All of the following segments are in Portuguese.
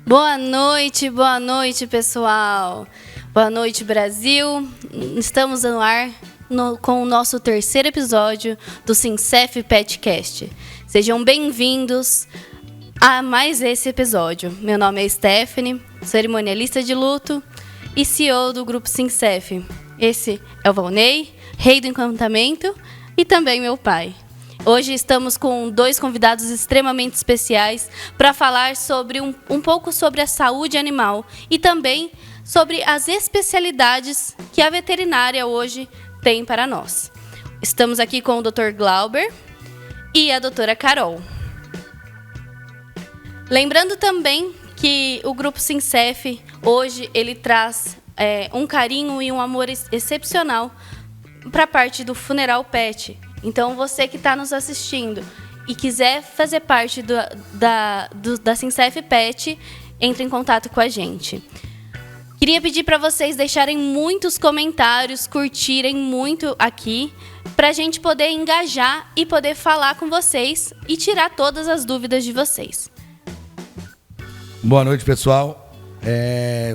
Boa noite, pessoal. Boa noite, Brasil. Estamos no ar com o nosso terceiro episódio do Sincef Petcast. Sejam bem-vindos a mais esse episódio. Meu nome é Stephanie, cerimonialista de luto e CEO do Grupo Sincef. Esse é o Valnei, rei do encantamento, e também meu pai. Hoje estamos com dois convidados extremamente especiais para falar sobre um pouco sobre a saúde animal e também sobre as especialidades que a veterinária hoje tem para nós. Estamos aqui com o Dr. Glauber e a doutora Carol. Lembrando também que o Grupo Sincef hoje ele traz um carinho e um amor excepcional para a parte do funeral pet. Então, você que está nos assistindo e quiser fazer parte da Sincef Pet, entre em contato com a gente. Queria pedir para vocês deixarem muitos comentários, curtirem muito aqui, para a gente poder engajar e poder falar com vocês e tirar todas as dúvidas de vocês. Boa noite, pessoal.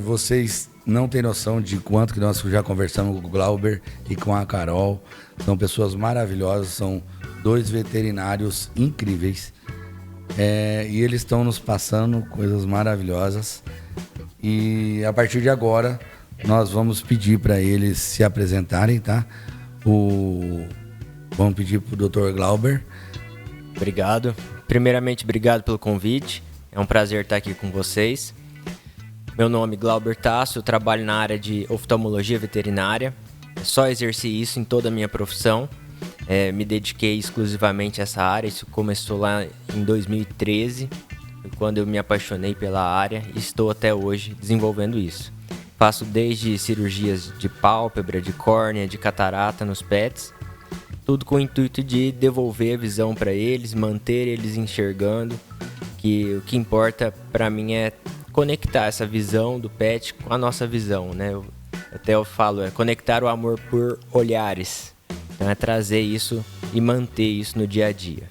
Vocês não têm noção de quanto que nós já conversamos com o Glauber e com a Carol. São pessoas maravilhosas, são dois veterinários incríveis. E eles estão nos passando coisas maravilhosas. E a partir de agora, nós vamos pedir para eles se apresentarem, tá? Vamos pedir para o Dr. Glauber. Obrigado. Primeiramente, obrigado pelo convite. É um prazer estar aqui com vocês. Meu nome é Glauber Tasso, eu trabalho na área de oftalmologia veterinária. Só exerci isso em toda a minha profissão. Me dediquei exclusivamente a essa área. Isso começou lá em 2013, quando eu me apaixonei pela área e estou até hoje desenvolvendo isso. Faço desde cirurgias de pálpebra, de córnea, de catarata nos pets, tudo com o intuito de devolver a visão para eles, manter eles enxergando, que o que importa para mim é conectar essa visão do pet com a nossa visão, né? Eu falo, conectar o amor por olhares. Então é trazer isso e manter isso no dia a dia.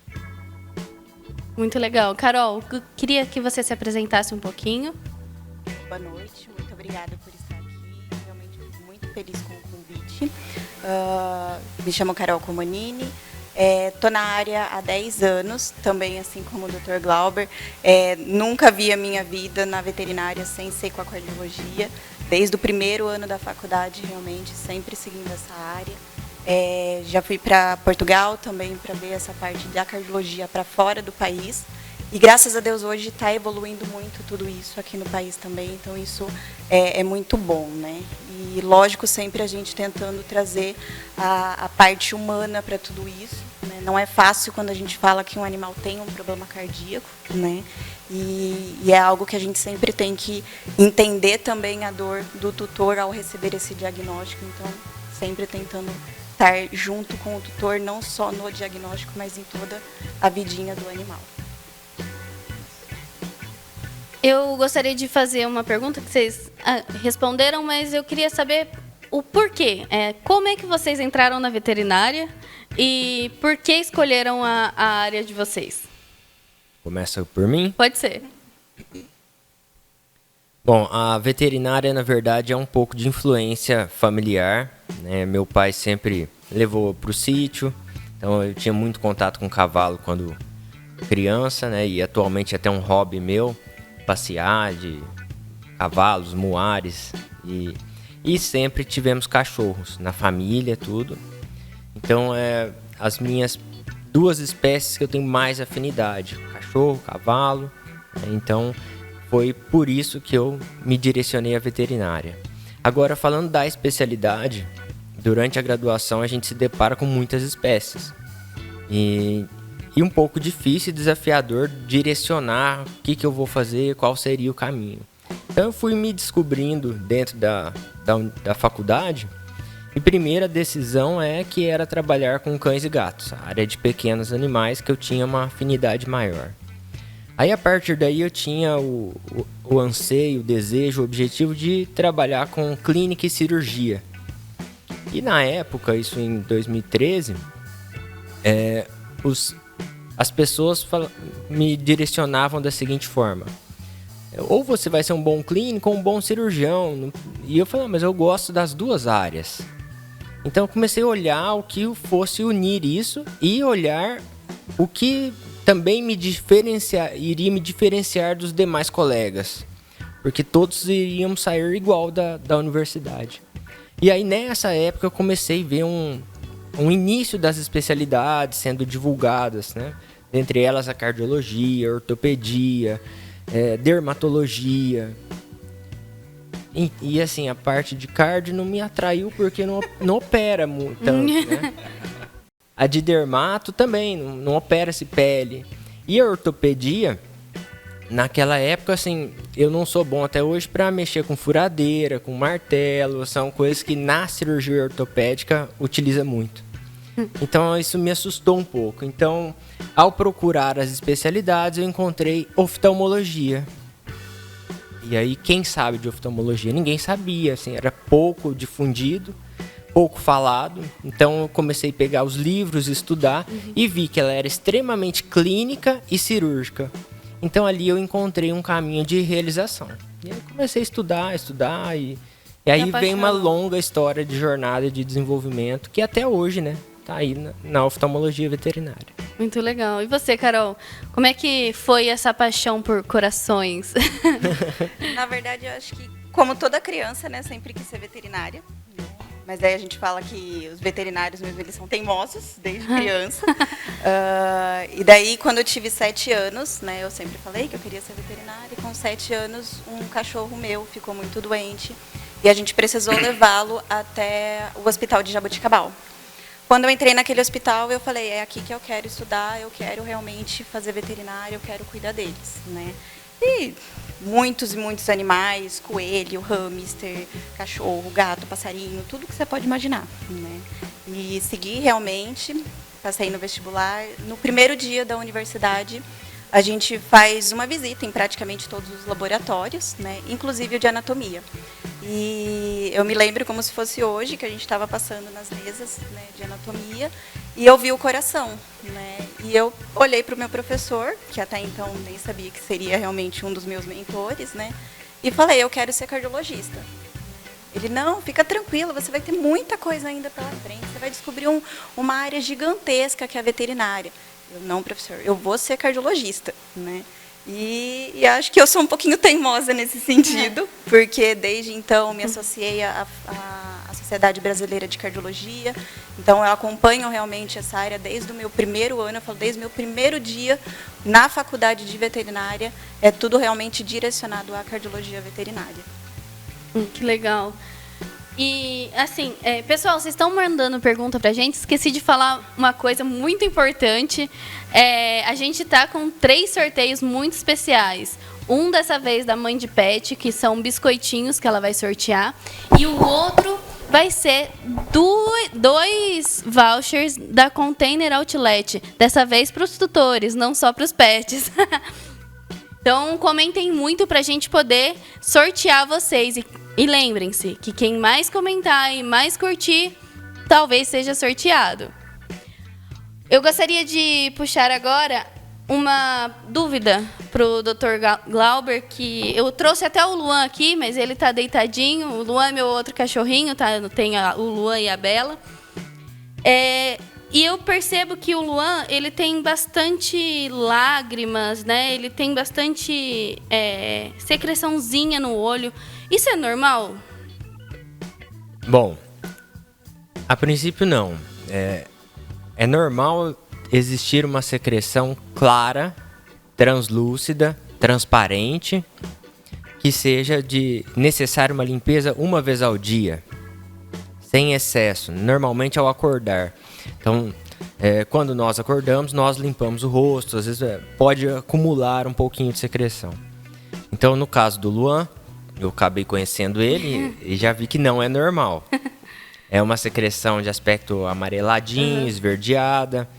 Muito legal. Carol, eu queria que você se apresentasse um pouquinho. Boa noite, muito obrigada por estar aqui. Realmente fico muito feliz com o convite. Me chamo Carol Comanini. Estou na área há 10 anos, também assim como o Dr. Glauber. Nunca vi a minha vida na veterinária sem ser com a cardiologia. Desde o primeiro ano da faculdade, realmente, sempre seguindo essa área. Já fui para Portugal também para ver essa parte da cardiologia para fora do país. E graças a Deus hoje está evoluindo muito tudo isso aqui no país também. Então isso é muito bom, né? E lógico, sempre a gente tentando trazer a parte humana para tudo isso, né? Não é fácil quando a gente fala que um animal tem um problema cardíaco, né? E é algo que a gente sempre tem que entender também a dor do tutor ao receber esse diagnóstico. Então, sempre tentando estar junto com o tutor, não só no diagnóstico, mas em toda a vidinha do animal. Eu gostaria de fazer uma pergunta que vocês responderam, mas eu queria saber o porquê. Como é que vocês entraram na veterinária e por que escolheram a área de vocês? Começa por mim? Pode ser. Bom, a veterinária, na verdade, é um pouco de influência familiar, né? Meu pai sempre levou para o sítio, então eu tinha muito contato com cavalo quando criança, né? E atualmente é até um hobby meu, passear de cavalos, muares, e sempre tivemos cachorros na família, tudo. Então, as minhas duas espécies que eu tenho mais afinidade, cachorro, cavalo, né? Então foi por isso que eu me direcionei à veterinária. Agora, falando da especialidade, durante a graduação a gente se depara com muitas espécies. E um pouco difícil e desafiador direcionar o que eu vou fazer, qual seria o caminho. Então eu fui me descobrindo dentro da faculdade. E primeira decisão que era trabalhar com cães e gatos, a área de pequenos animais que eu tinha uma afinidade maior. Aí a partir daí eu tinha o anseio, o desejo, o objetivo de trabalhar com clínica e cirurgia. E na época, isso em 2013, as pessoas me direcionavam da seguinte forma: ou você vai ser um bom clínico ou um bom cirurgião. E eu falei, mas eu gosto das duas áreas. Então eu comecei a olhar o que fosse unir isso e olhar o que também iria me diferenciar dos demais colegas. Porque todos iriam sair igual da universidade. E aí nessa época eu comecei a ver um início das especialidades sendo divulgadas, né? Entre elas a cardiologia, a ortopedia, dermatologia. E assim, a parte de cardio não me atraiu porque não opera tanto, né? A de dermato também, não opera-se pele. E a ortopedia, naquela época, assim, eu não sou bom até hoje para mexer com furadeira, com martelo, são coisas que na cirurgia ortopédica utiliza muito. Então isso me assustou um pouco. Então, ao procurar as especialidades, eu encontrei oftalmologia. E aí, quem sabe de oftalmologia? Ninguém sabia, assim, era pouco difundido, pouco falado. Então, eu comecei a pegar os livros, estudar, e vi que ela era extremamente clínica e cirúrgica. Então, ali eu encontrei um caminho de realização. E aí, eu comecei a estudar, e aí vem uma longa história de jornada de desenvolvimento, que até hoje, né, tá aí na oftalmologia veterinária. Muito legal. E você, Carol? Como é que foi essa paixão por corações? Na verdade, eu acho que, como toda criança, né, sempre quis ser veterinária. Mas daí a gente fala que os veterinários mesmo, eles são teimosos desde criança. E daí, quando eu tive 7 anos, né, eu sempre falei que eu queria ser veterinária. E com 7 anos, um cachorro meu ficou muito doente. E a gente precisou levá-lo até o hospital de Jaboticabal. Quando eu entrei naquele hospital, eu falei, é aqui que eu quero estudar, eu quero realmente fazer veterinária, eu quero cuidar deles, né? E muitos e muitos animais, coelho, hamster, cachorro, gato, passarinho, tudo que você pode imaginar, né? E segui realmente, passei no vestibular. No primeiro dia da universidade, a gente faz uma visita em praticamente todos os laboratórios, né? Inclusive o de anatomia. E eu me lembro como se fosse hoje, que a gente estava passando nas mesas, né, de anatomia, e eu vi o coração, né? E eu olhei para o meu professor, que até então nem sabia que seria realmente um dos meus mentores, né? E falei, eu quero ser cardiologista. Ele, não, fica tranquilo, você vai ter muita coisa ainda pela frente, você vai descobrir uma área gigantesca que é a veterinária. Eu, não, professor, eu vou ser cardiologista, né? E acho que eu sou um pouquinho teimosa nesse sentido, porque desde então me associei à Sociedade Brasileira de Cardiologia. Então, eu acompanho realmente essa área desde o meu primeiro ano, eu falo, desde o meu primeiro dia na faculdade de veterinária, é tudo realmente direcionado à cardiologia veterinária. Que legal. E, assim, pessoal, vocês estão mandando pergunta pra gente. Esqueci de falar uma coisa muito importante. A gente tá com 3 sorteios muito especiais. Um dessa vez da Mãe de Pet, que são biscoitinhos que ela vai sortear. E o outro vai ser 2 vouchers da Container Outlet. Dessa vez para os tutores, não só para os pets. Então, comentem muito para a gente poder sortear vocês. E lembrem-se que quem mais comentar e mais curtir, talvez seja sorteado. Eu gostaria de puxar agora uma dúvida para o Dr. Glauber, que eu trouxe até o Luan aqui, mas ele está deitadinho. O Luan é meu outro cachorrinho, tá? Tem o Luan e a Bela. E eu percebo que o Luan, ele tem bastante lágrimas, né? Ele tem bastante secreçãozinha no olho. Isso é normal? Bom, a princípio não. É normal existir uma secreção clara, translúcida, transparente, que seja de necessária uma limpeza uma vez ao dia, sem excesso, normalmente ao acordar. Então, quando nós acordamos, nós limpamos o rosto, às vezes pode acumular um pouquinho de secreção. Então, no caso do Luan, eu acabei conhecendo ele e já vi que não é normal. É uma secreção de aspecto amareladinho, esverdeada,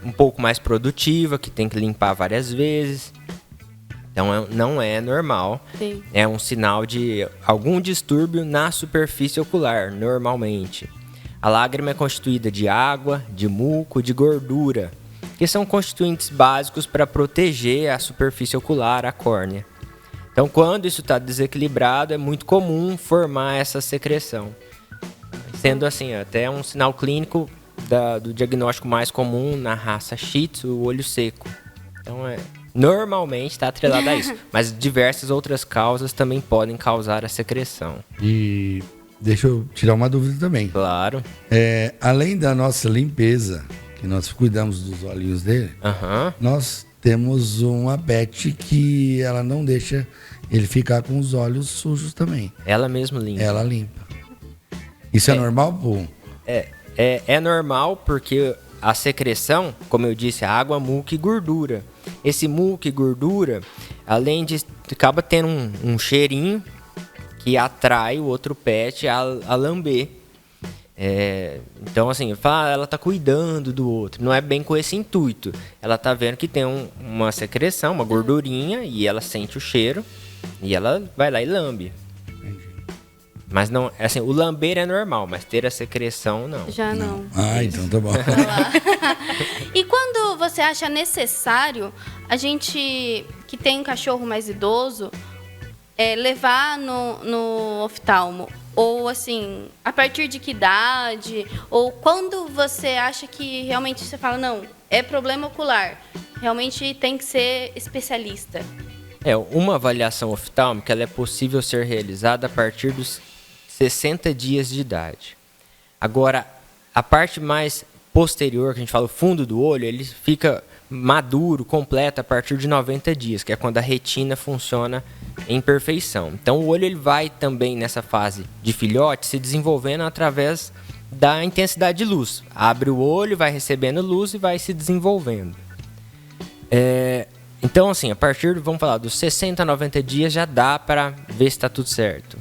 um pouco mais produtiva, que tem que limpar várias vezes. Então, não é normal. Sim. É um sinal de algum distúrbio na superfície ocular, normalmente. A lágrima é constituída de água, de muco, de gordura, que são constituintes básicos para proteger a superfície ocular, a córnea. Então, quando isso está desequilibrado, é muito comum formar essa secreção. Sendo assim, até um sinal clínico do diagnóstico mais comum na raça Shih Tzu, o olho seco. Então, normalmente está atrelado a isso. Mas diversas outras causas também podem causar a secreção. E deixa eu tirar uma dúvida também. Claro. Além da nossa limpeza, que nós cuidamos dos olhinhos dele, nós temos uma pet que ela não deixa ele ficar com os olhos sujos também. Ela mesma limpa. Ela limpa. Isso é normal, pô? É normal porque a secreção, como eu disse, a água, muco e gordura. Esse muco e gordura, além de acaba tendo um cheirinho que atrai o outro pet a lamber. Então, assim, ela tá cuidando do outro. Não é bem com esse intuito. Ela tá vendo que tem uma secreção, uma gordurinha, e ela sente o cheiro e ela vai lá e lambe. Mas não, assim, o lamber é normal, mas ter a secreção, não. Já não. Então tá bom. E quando você acha necessário, a gente que tem um cachorro mais idoso, levar no oftalmo? Ou assim, a partir de que idade? Ou quando você acha que realmente você fala, não, é problema ocular, realmente tem que ser especialista? Uma avaliação oftálmica ela é possível ser realizada a partir dos 60 dias de idade. Agora, a parte mais posterior, que a gente fala o fundo do olho, ele fica maduro, completo, a partir de 90 dias, que é quando a retina funciona em perfeição. Então, o olho ele vai também, nessa fase de filhote, se desenvolvendo através da intensidade de luz. Abre o olho, vai recebendo luz e vai se desenvolvendo. Então, assim, a partir, vamos falar, dos 60 a 90 dias já dá para ver se está tudo certo.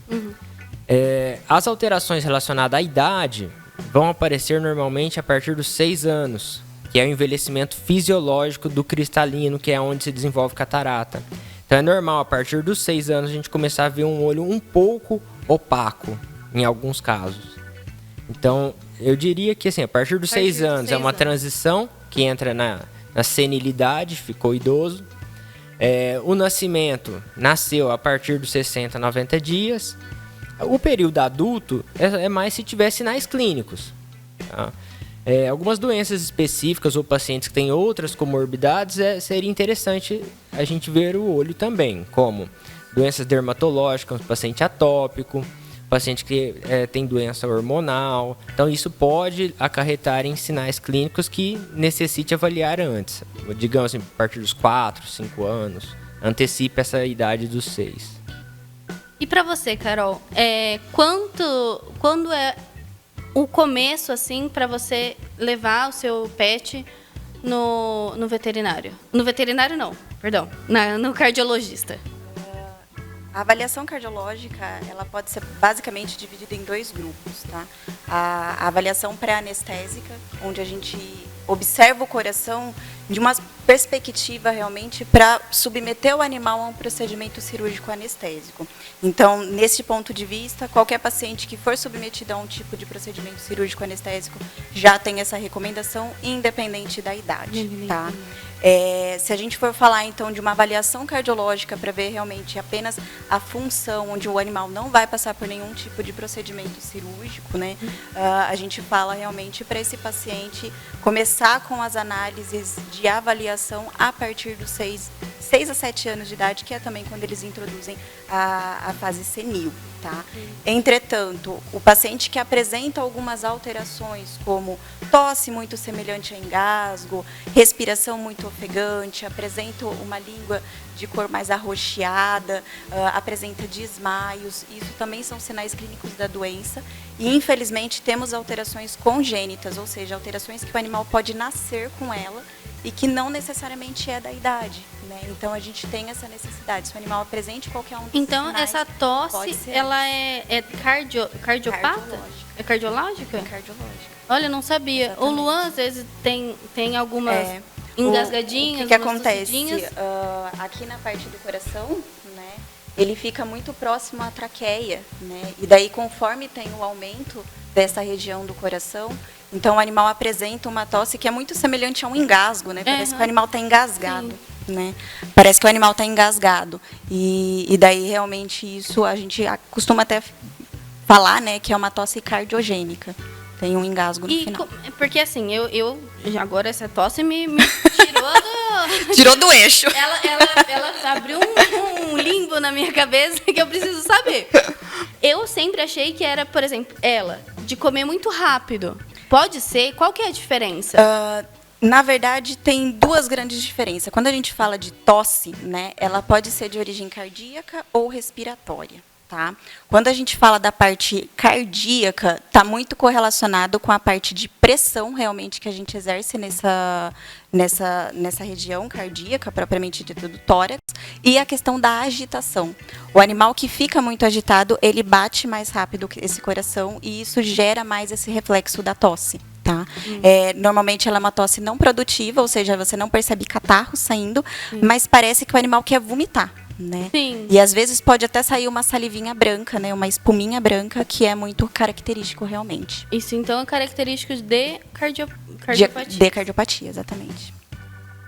As alterações relacionadas à idade vão aparecer normalmente a partir dos 6 anos, que é o envelhecimento fisiológico do cristalino, que é onde se desenvolve catarata. Então é normal, a partir dos 6 anos, a gente começar a ver um olho um pouco opaco, em alguns casos. Então, eu diria que assim, a partir dos 6 anos é uma transição que entra na senilidade, ficou idoso. O nascimento nasceu a partir dos 60, 90 dias. O período adulto é mais se tiver sinais clínicos. Tá? Algumas doenças específicas ou pacientes que têm outras comorbidades, seria interessante a gente ver o olho também, como doenças dermatológicas, paciente atópico, paciente que tem doença hormonal. Então, isso pode acarretar em sinais clínicos que necessite avaliar antes. Digamos assim, a partir dos 4, 5 anos. Antecipe essa idade dos 6. E para você, Carol, quando é o começo, assim, para você levar o seu pet no veterinário? No veterinário, não, perdão, no cardiologista. A avaliação cardiológica, ela pode ser basicamente dividida em 2 grupos, tá? A avaliação pré-anestésica, onde a gente observa o coração de uma perspectiva realmente para submeter o animal a um procedimento cirúrgico anestésico. Então, nesse ponto de vista, qualquer paciente que for submetido a um tipo de procedimento cirúrgico anestésico já tem essa recomendação, independente da idade, tá? Se a gente for falar, então, de uma avaliação cardiológica para ver realmente apenas a função, onde o animal não vai passar por nenhum tipo de procedimento cirúrgico, né? A gente fala realmente para esse paciente começar com as análises de avaliação a partir dos 6 a 7 anos de idade, que é também quando eles introduzem a fase senil. Tá? Entretanto, o paciente que apresenta algumas alterações, como tosse muito semelhante a engasgo, respiração muito ofegante, apresenta uma língua de cor mais arroxeada, apresenta desmaios, isso também são sinais clínicos da doença. E, infelizmente, temos alterações congênitas, ou seja, alterações que o animal pode nascer com ela e que não necessariamente é da idade, né? Então, a gente tem essa necessidade. Se o animal apresente qualquer um desses Então, sinais, essa tosse, ela é cardiopata? É cardiológica? É cardiológica. Olha, eu não sabia. Exatamente. O Luan, às vezes, tem algumas engasgadinhas, o que umas acontece? tossidinhas. Aqui na parte do coração, né, ele fica muito próximo à traqueia, né? E daí, conforme tem o aumento dessa região do coração, então o animal apresenta uma tosse que é muito semelhante a um engasgo, né? Parece que o animal está engasgado. né? Parece que o animal está engasgado. E daí, realmente, isso a gente costuma até falar, né, que é uma tosse cardiogênica. Tem um engasgo no final. Porque assim, eu agora essa tosse me tirou do... Tirou do eixo. Ela abriu um limbo na minha cabeça que eu preciso saber. Eu sempre achei que era, por exemplo, de comer muito rápido. Pode ser? Qual que é a diferença? Na verdade, tem duas grandes diferenças. Quando a gente fala de tosse, né, ela pode ser de origem cardíaca ou respiratória. Tá? Quando a gente fala da parte cardíaca, está muito correlacionado com a parte de pressão realmente que a gente exerce nessa região cardíaca, propriamente dita do tórax, e a questão da agitação. O animal que fica muito agitado, ele bate mais rápido esse coração e isso gera mais esse reflexo da tosse. Tá? Normalmente ela é uma tosse não produtiva, ou seja, você não percebe catarro saindo, mas parece que o animal quer vomitar. Né? Sim. E às vezes pode até sair uma salivinha branca, né? Uma espuminha branca, que é muito característico realmente. Isso então é característico de cardiopatia. De cardiopatia, exatamente.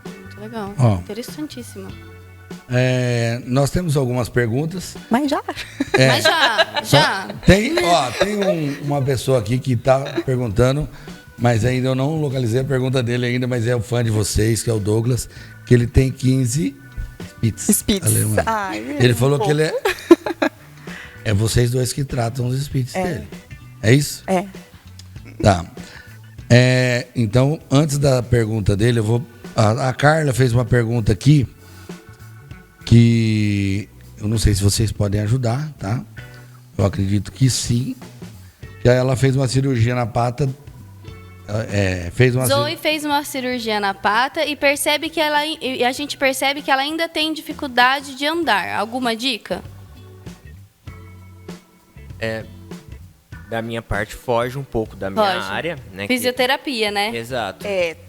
Muito legal. Interessantíssimo. Nós temos algumas perguntas. Mas já. Mas já. Tem uma pessoa aqui que está perguntando, mas ainda eu não localizei a pergunta dele ainda, mas é o fã de vocês, que é o Douglas, que ele tem 15 Spitz. Ele falou que ele é vocês dois que tratam os Spitz dele. É isso? É. Tá. Então, antes da pergunta dele, a Carla fez uma pergunta aqui que eu não sei se vocês podem ajudar, tá? Eu acredito que sim. Que ela fez uma cirurgia na pata. Zoe fez uma cirurgia na pata e a gente percebe que ela ainda tem dificuldade de andar. Alguma dica? Da minha parte, foge um pouco da minha área. Né, fisioterapia, né? Exato.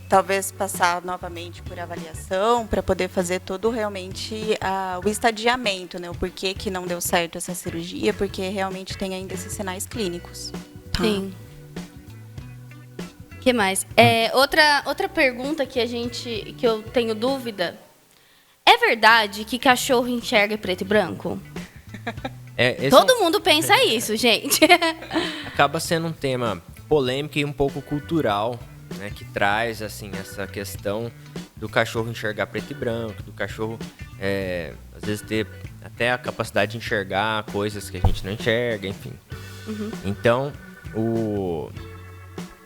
Talvez passar novamente por avaliação para poder fazer todo realmente o estadiamento, né? O porquê que não deu certo essa cirurgia, porque realmente tem ainda esses sinais clínicos. Tá? Sim. O que mais? Outra pergunta que eu tenho dúvida. É verdade que cachorro enxerga preto e branco? Todo mundo pensa isso, gente. Acaba sendo um tema polêmico e um pouco cultural, né, que traz assim, essa questão do cachorro enxergar preto e branco, do cachorro às vezes ter até a capacidade de enxergar coisas que a gente não enxerga, enfim. Uhum. Então,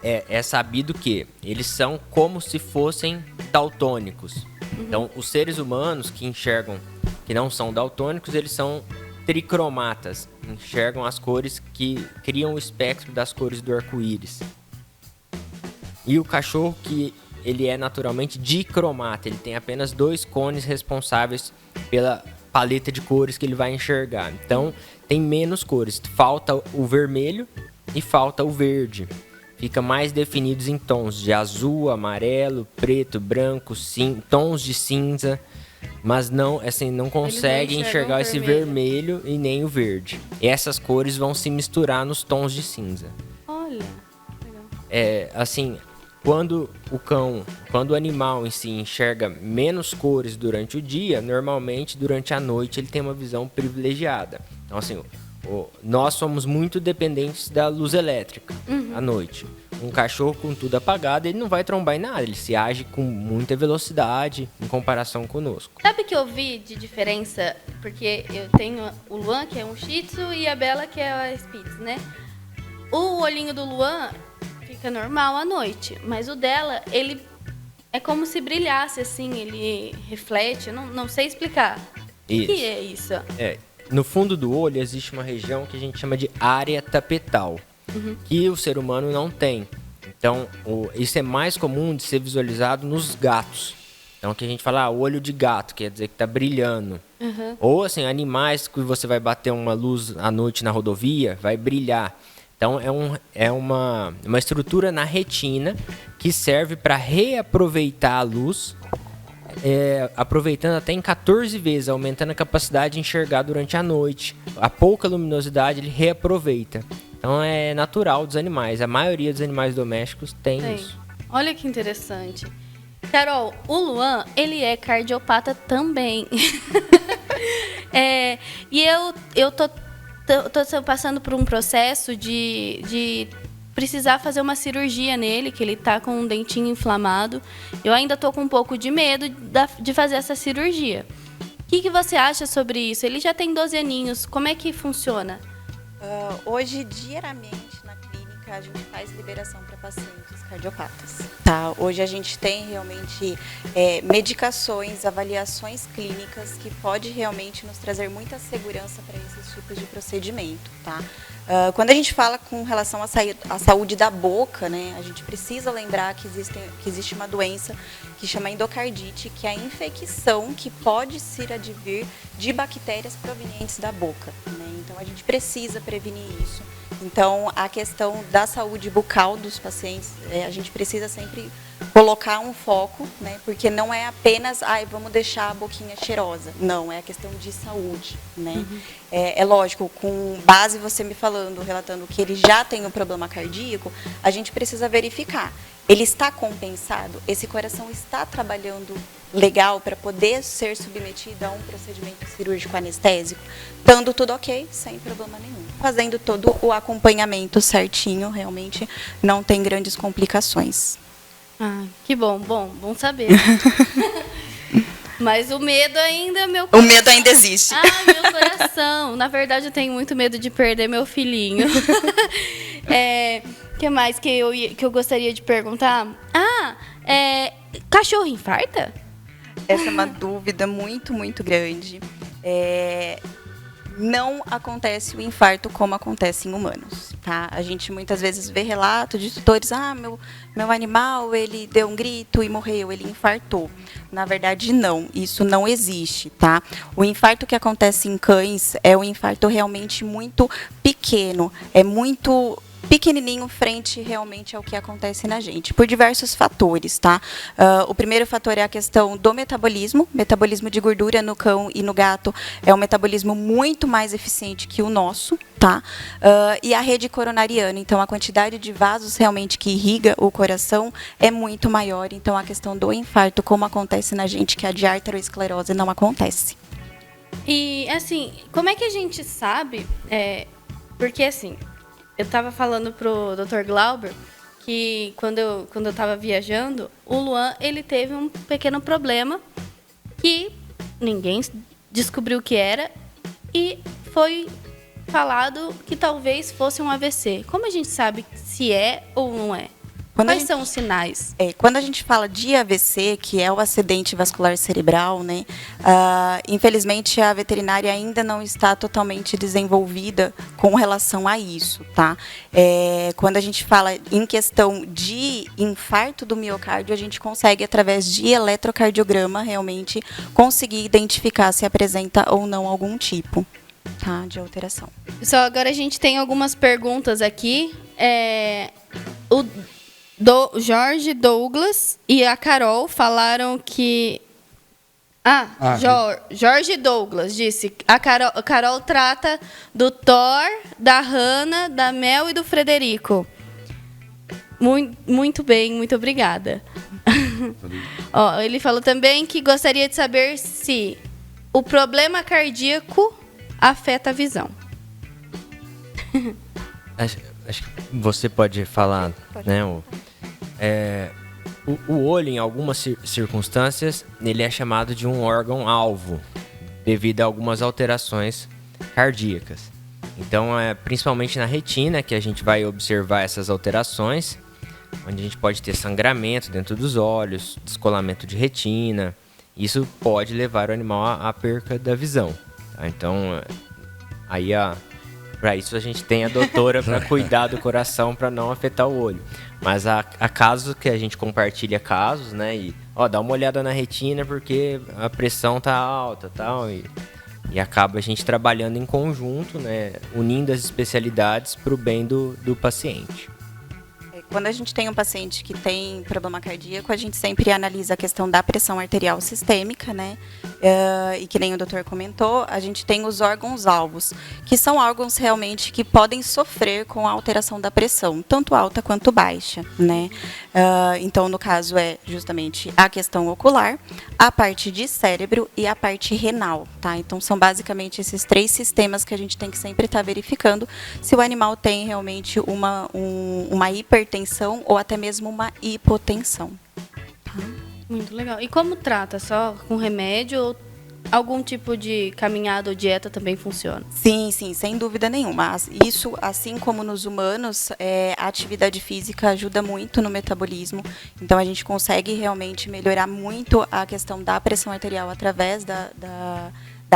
é sabido que eles são como se fossem daltônicos. Uhum. Então, os seres humanos que enxergam, que não são daltônicos, eles são tricromatas. Enxergam as cores que criam o espectro das cores do arco-íris. E o cachorro, que ele é naturalmente dicromata, ele tem apenas 2 cones responsáveis pela paleta de cores que ele vai enxergar. Então, tem menos cores. Falta o vermelho e falta o verde. Fica mais definidos em tons de azul, amarelo, preto, branco, tons de cinza, mas não consegue enxergar esse vermelho e nem o verde. E essas cores vão se misturar nos tons de cinza. Olha, legal. Quando o animal em si enxerga menos cores durante o dia, normalmente durante a noite ele tem uma visão privilegiada. Então, assim, nós somos muito dependentes da luz elétrica à noite. Um cachorro com tudo apagado, ele não vai trombar em nada, ele se age com muita velocidade em comparação conosco. Sabe o que eu vi de diferença? Porque eu tenho o Luan, que é um Shih Tzu, e a Bela, que é a Spitz, né? O olhinho do Luan fica normal à noite, mas o dela, ele é como se brilhasse, assim, ele reflete, eu não sei explicar. Isso. O que é isso? No fundo do olho existe uma região que a gente chama de área tapetal, que o ser humano não tem. Então, isso é mais comum de ser visualizado nos gatos. Então, que a gente fala, olho de gato, quer dizer que está brilhando. Ou, assim, animais que você vai bater uma luz à noite na rodovia, vai brilhar. Então, é uma estrutura na retina que serve para reaproveitar a luz, aproveitando até em 14 vezes, aumentando a capacidade de enxergar durante a noite. A pouca luminosidade ele reaproveita. Então é natural dos animais. A maioria dos animais domésticos tem isso. Olha que interessante. Carol, o Luan, ele é cardiopata também. E eu tô passando por um processo de precisar fazer uma cirurgia nele, que ele tá com um dentinho inflamado. Eu ainda tô com um pouco de medo de fazer essa cirurgia. O que você acha sobre isso? Ele já tem 12 aninhos, como é que funciona? Hoje, diariamente, na clínica, a gente faz liberação para pacientes cardiopatas. Tá? Hoje a gente tem realmente medicações, avaliações clínicas que pode realmente nos trazer muita segurança para esses tipos de procedimento. Tá? Quando a gente fala com relação à saúde da boca, né, a gente precisa lembrar que existe uma doença que chama endocardite, que é a infecção que pode se advir de bactérias provenientes da boca. Né? Então, a gente precisa prevenir isso. Então, a questão da saúde bucal dos pacientes, a gente precisa sempre colocar um foco, né? Porque não é apenas, vamos deixar a boquinha cheirosa. Não, é a questão de saúde, né? Uhum. É lógico, com base você me relatando que ele já tem um problema cardíaco, a gente precisa verificar. Ele está compensado? Esse coração está trabalhando legal para poder ser submetido a um procedimento cirúrgico anestésico? Estando tudo ok, sem problema nenhum. Fazendo todo o acompanhamento certinho, realmente não tem grandes complicações. Que bom. Bom saber. Mas o medo ainda, meu coração. O medo ainda existe. Meu coração. Na verdade, eu tenho muito medo de perder meu filhinho. O que mais que eu gostaria de perguntar? Cachorro infarta? Essa é uma dúvida muito, muito grande. Não acontece o infarto como acontece em humanos, tá? A gente muitas vezes vê relatos de tutores, meu animal, ele deu um grito e morreu, ele infartou. Na verdade, não, isso não existe, tá? O infarto que acontece em cães é um infarto realmente muito pequeno, é muito pequenininho frente realmente ao que acontece na gente, por diversos fatores, tá? O primeiro fator é a questão do metabolismo de gordura no cão e no gato é um metabolismo muito mais eficiente que o nosso, tá? E a rede coronariana, então a quantidade de vasos realmente que irriga o coração é muito maior, então a questão do infarto, como acontece na gente, que a de arteriosclerose não acontece. E, assim, como é que a gente sabe, porque, assim, eu estava falando pro Dr. Glauber que quando eu estava viajando, o Luan, ele teve um pequeno problema que ninguém descobriu o que era e foi falado que talvez fosse um AVC. Como a gente sabe se é ou não é? Quais são os sinais? Quando a gente fala de AVC, que é o acidente vascular cerebral, né? Infelizmente, a veterinária ainda não está totalmente desenvolvida com relação a isso, tá? Quando a gente fala em questão de infarto do miocárdio, a gente consegue, através de eletrocardiograma, realmente conseguir identificar se apresenta ou não algum tipo, tá, de alteração. Pessoal, agora a gente tem algumas perguntas aqui. Jorge Douglas e a Carol falaram que... Jorge Douglas disse a Carol trata do Thor, da Hannah, da Mel e do Frederico. Muito bem, muito obrigada. Ele falou também que gostaria de saber se o problema cardíaco afeta a visão. Acho que você pode falar, né? O olho, em algumas circunstâncias, ele é chamado de um órgão-alvo, devido a algumas alterações cardíacas. Então, principalmente na retina, que a gente vai observar essas alterações, onde a gente pode ter sangramento dentro dos olhos, descolamento de retina. Isso pode levar o animal à perca da visão. Tá? Então, para isso a gente tem a doutora para cuidar do coração, para não afetar o olho. Mas há casos que a gente compartilha casos, né? E dá uma olhada na retina porque a pressão tá alta, tal. E acaba a gente trabalhando em conjunto, né? Unindo as especialidades para o bem do paciente. Quando a gente tem um paciente que tem problema cardíaco, a gente sempre analisa a questão da pressão arterial sistêmica, né? E que nem o doutor comentou, a gente tem os órgãos-alvos, que são órgãos realmente que podem sofrer com a alteração da pressão, tanto alta quanto baixa, né? Então, no caso, é justamente a questão ocular, a parte de cérebro e a parte renal, tá? Então, são basicamente esses 3 sistemas que a gente tem que sempre estar verificando se o animal tem realmente uma hipertensão ou até mesmo uma hipotensão. Tá? Muito legal. E como trata? Só com remédio ou algum tipo de caminhada ou dieta também funciona? Sim, sem dúvida nenhuma. Isso, assim como nos humanos, a atividade física ajuda muito no metabolismo. Então, a gente consegue realmente melhorar muito a questão da pressão arterial através da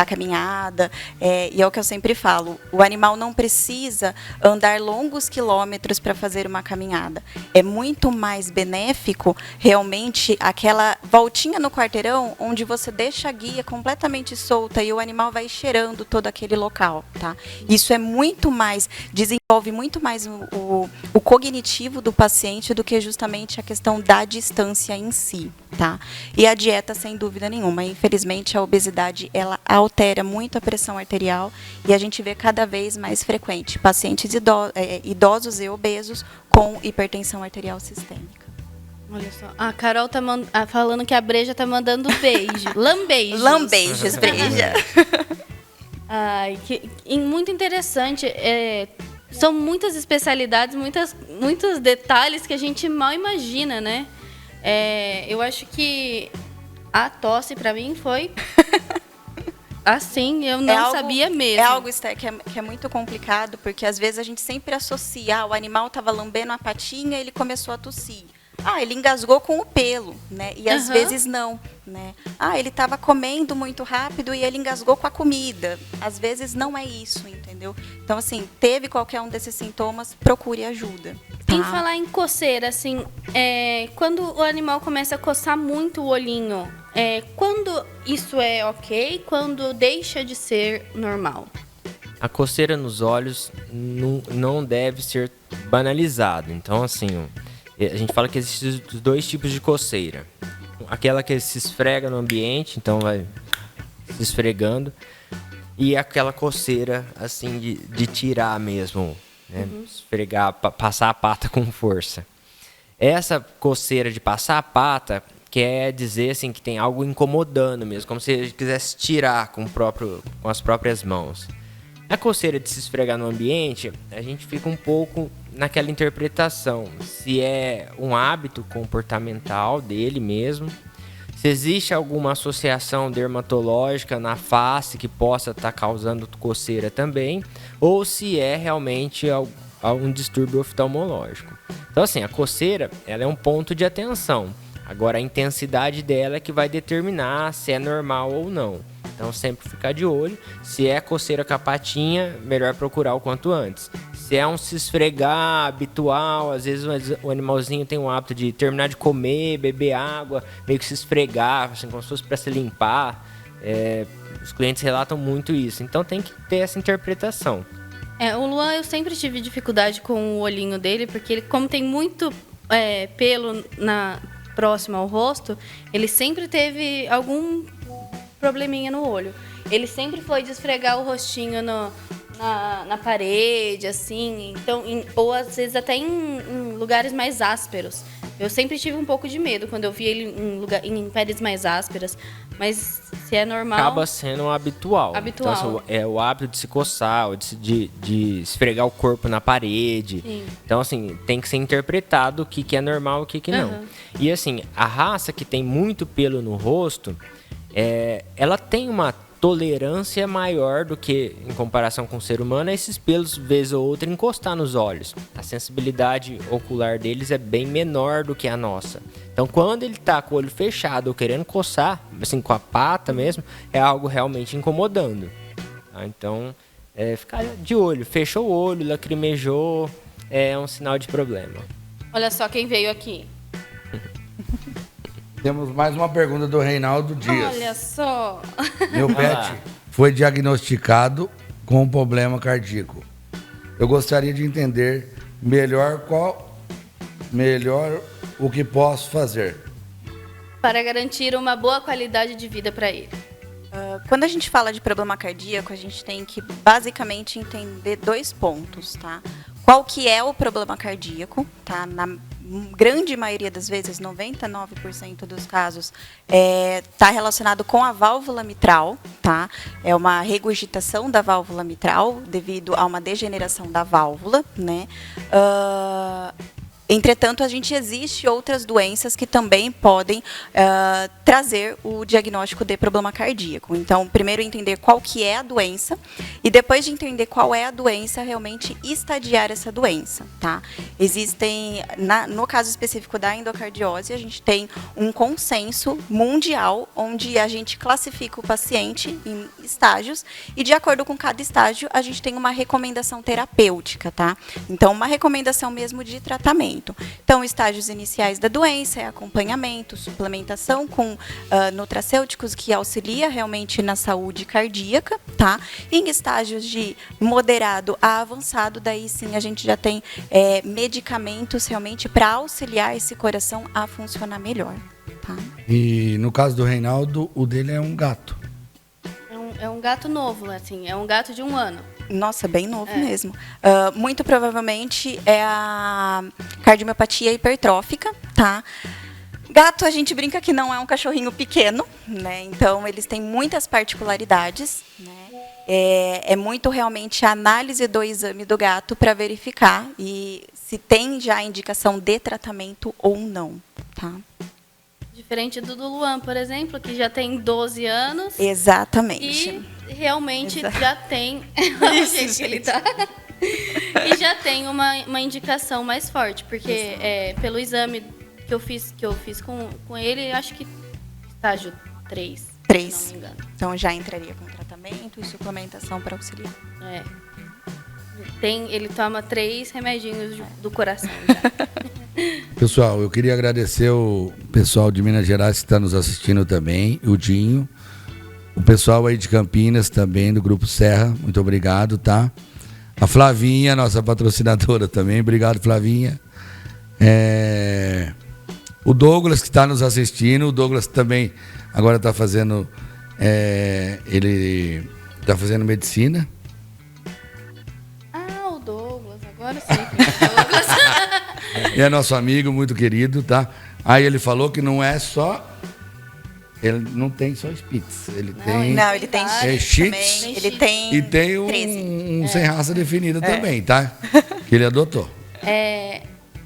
caminhada, e é o que eu sempre falo, o animal não precisa andar longos quilômetros para fazer uma caminhada. É muito mais benéfico, realmente, aquela voltinha no quarteirão, onde você deixa a guia completamente solta e o animal vai cheirando todo aquele local. Tá? Isso é muito mais, desenvolve muito mais o cognitivo do paciente do que justamente a questão da distância em si. Tá? E a dieta, sem dúvida nenhuma. Infelizmente, a obesidade, ela altera muito a pressão arterial e a gente vê cada vez mais frequente pacientes idosos e obesos com hipertensão arterial sistêmica. Olha só, a Carol tá falando que a Breja tá mandando beijo. Lambeijos. Lambeijos, Breja. Ai, muito interessante. São muitas especialidades, muitos detalhes que a gente mal imagina, né? Eu acho que a tosse para mim foi assim, eu não sabia mesmo. É algo, Esther, que é muito complicado, porque às vezes a gente sempre associa, o animal estava lambendo a patinha e ele começou a tossir. Ele engasgou com o pelo, né? E às vezes não, né? Ele estava comendo muito rápido e ele engasgou com a comida. Às vezes não é isso, entendeu? Então, assim, teve qualquer um desses sintomas, procure ajuda. Tá? Em falar em coceira, assim, quando o animal começa a coçar muito o olhinho, quando isso é ok, quando deixa de ser normal? A coceira nos olhos não deve ser banalizado. Então, assim, a gente fala que existem 2 tipos de coceira. Aquela que se esfrega no ambiente, então vai se esfregando. E aquela coceira, assim, de tirar mesmo, né? Esfregar, passar a pata com força. Essa coceira de passar a pata quer dizer, assim, que tem algo incomodando mesmo, como se ele quisesse tirar com as próprias mãos. A coceira de se esfregar no ambiente, a gente fica um pouco naquela interpretação, se é um hábito comportamental dele mesmo, se existe alguma associação dermatológica na face que possa estar causando coceira também, ou se é realmente um distúrbio oftalmológico. Então, assim, a coceira, ela é um ponto de atenção. Agora, a intensidade dela é que vai determinar se é normal ou não. Então, sempre ficar de olho. Se é coceira com a patinha, melhor procurar o quanto antes. Se é um se esfregar habitual, às vezes o animalzinho tem o hábito de terminar de comer, beber água, meio que se esfregar, assim, como se fosse para se limpar. Os clientes relatam muito isso. Então, tem que ter essa interpretação. O Luan, eu sempre tive dificuldade com o olhinho dele, porque ele, como tem muito pelo próximo ao rosto, ele sempre teve algum probleminha no olho. Ele sempre foi de esfregar o rostinho na parede, assim, então, ou às vezes até em lugares mais ásperos. Eu sempre tive um pouco de medo quando eu vi ele em peles mais ásperas, mas se é normal... Acaba sendo habitual. Então, assim, é o hábito de se coçar, ou de esfregar o corpo na parede. Sim. Então, assim, tem que ser interpretado o que é normal e o que não. E, assim, a raça que tem muito pelo no rosto, ela tem uma tolerância maior do que, em comparação com o ser humano, esses pelos, vez ou outra, encostar nos olhos. A sensibilidade ocular deles é bem menor do que a nossa. Então, quando ele está com o olho fechado ou querendo coçar, assim, com a pata mesmo, é algo realmente incomodando. Tá? Então, ficar de olho. Fechou o olho, lacrimejou, é um sinal de problema. Olha só quem veio aqui. Temos mais uma pergunta do Reinaldo Dias. Olha só. Meu pet foi diagnosticado com um problema cardíaco. Eu gostaria de entender melhor o que posso fazer para garantir uma boa qualidade de vida para ele. Quando a gente fala de problema cardíaco, a gente tem que basicamente entender 2 pontos, tá? Qual que é o problema cardíaco, tá? grande maioria das vezes, 99% dos casos, está relacionado com a válvula mitral, tá? É uma regurgitação da válvula mitral devido a uma degeneração da válvula, né? Entretanto, existe outras doenças que também podem trazer o diagnóstico de problema cardíaco. Então, primeiro entender qual que é a doença e depois de entender qual é a doença, realmente estadiar essa doença, tá? Existem, no caso específico da endocardiose, a gente tem um consenso mundial onde a gente classifica o paciente em estágios e de acordo com cada estágio, a gente tem uma recomendação terapêutica, tá? Então, uma recomendação mesmo de tratamento. Então, estágios iniciais da doença é acompanhamento, suplementação com nutracêuticos que auxilia realmente na saúde cardíaca, tá? E em estágios de moderado a avançado, daí sim a gente já tem medicamentos realmente para auxiliar esse coração a funcionar melhor, tá? E no caso do Reinaldo, o dele é um gato. É um gato novo, assim, é um gato de 1 ano. Nossa, bem novo mesmo. Muito provavelmente é a cardiomiopatia hipertrófica, tá? Gato, a gente brinca que não é um cachorrinho pequeno, né? Então, eles têm muitas particularidades, né? É muito realmente a análise do exame do gato para verificar e se tem já a indicação de tratamento ou não, tá? Diferente do Luan, por exemplo, que já tem 12 anos. Exatamente. E realmente já tem. O jeito que ele tá. E já tem uma indicação mais forte, porque pelo exame que eu fiz com ele, acho que estágio 3. 3. Se não me engano. Então já entraria com tratamento e suplementação para auxiliar. Ele toma 3 remedinhos do coração já. Pessoal, eu queria agradecer o pessoal de Minas Gerais que está nos assistindo também, o Dinho, o pessoal aí de Campinas também, do Grupo Serra, muito obrigado, tá? A Flavinha, nossa patrocinadora também, obrigado, Flavinha. O Douglas que está nos assistindo, o Douglas também agora está fazendo, ele está fazendo medicina. Ah, o Douglas, agora sim. Douglas. E é nosso amigo, muito querido, tá? Aí ele falou que não é só... Ele não tem só Spitz, ele tem... Não, ele tem Shih também, ele tem... E tem um sem raça definida também, tá? Que ele adotou.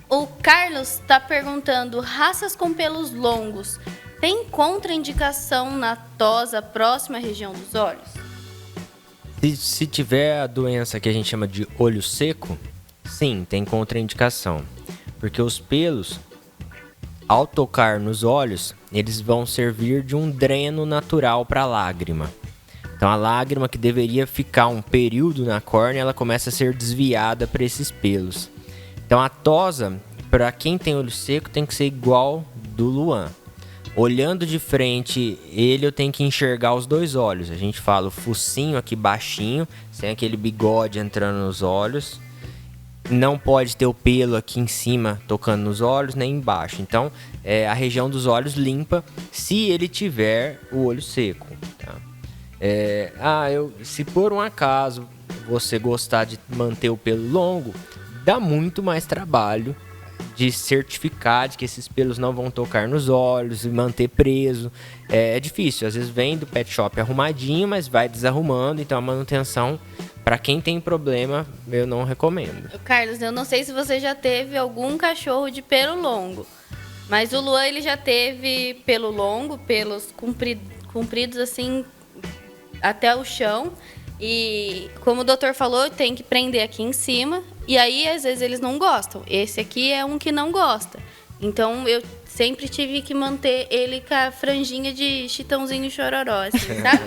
O Carlos está perguntando, raças com pelos longos, tem contraindicação na tosa próxima à região dos olhos? Se tiver a doença que a gente chama de olho seco, sim, tem contraindicação. Porque os pelos, ao tocar nos olhos, eles vão servir de um dreno natural para a lágrima. Então a lágrima que deveria ficar um período na córnea, ela começa a ser desviada para esses pelos. Então a tosa, para quem tem olho seco, tem que ser igual do Luan. Olhando de frente, eu tenho que enxergar os 2 olhos. A gente fala o focinho aqui baixinho, sem aquele bigode entrando nos olhos. Não pode ter o pelo aqui em cima tocando nos olhos, nem embaixo. Então, a região dos olhos limpa se ele tiver o olho seco. Tá? Se por um acaso você gostar de manter o pelo longo, dá muito mais trabalho de certificar de que esses pelos não vão tocar nos olhos e manter preso. É difícil, às vezes vem do pet shop arrumadinho, mas vai desarrumando, então a manutenção, para quem tem problema, eu não recomendo. Carlos, eu não sei se você já teve algum cachorro de pelo longo, mas o Luan ele já teve pelo longo, pelos compridos assim até o chão. E como o doutor falou, tem que prender aqui em cima. E aí, às vezes, eles não gostam. Esse aqui é um que não gosta. Então, eu sempre tive que manter ele com a franjinha de Chitãozinho Chororó, assim, sabe?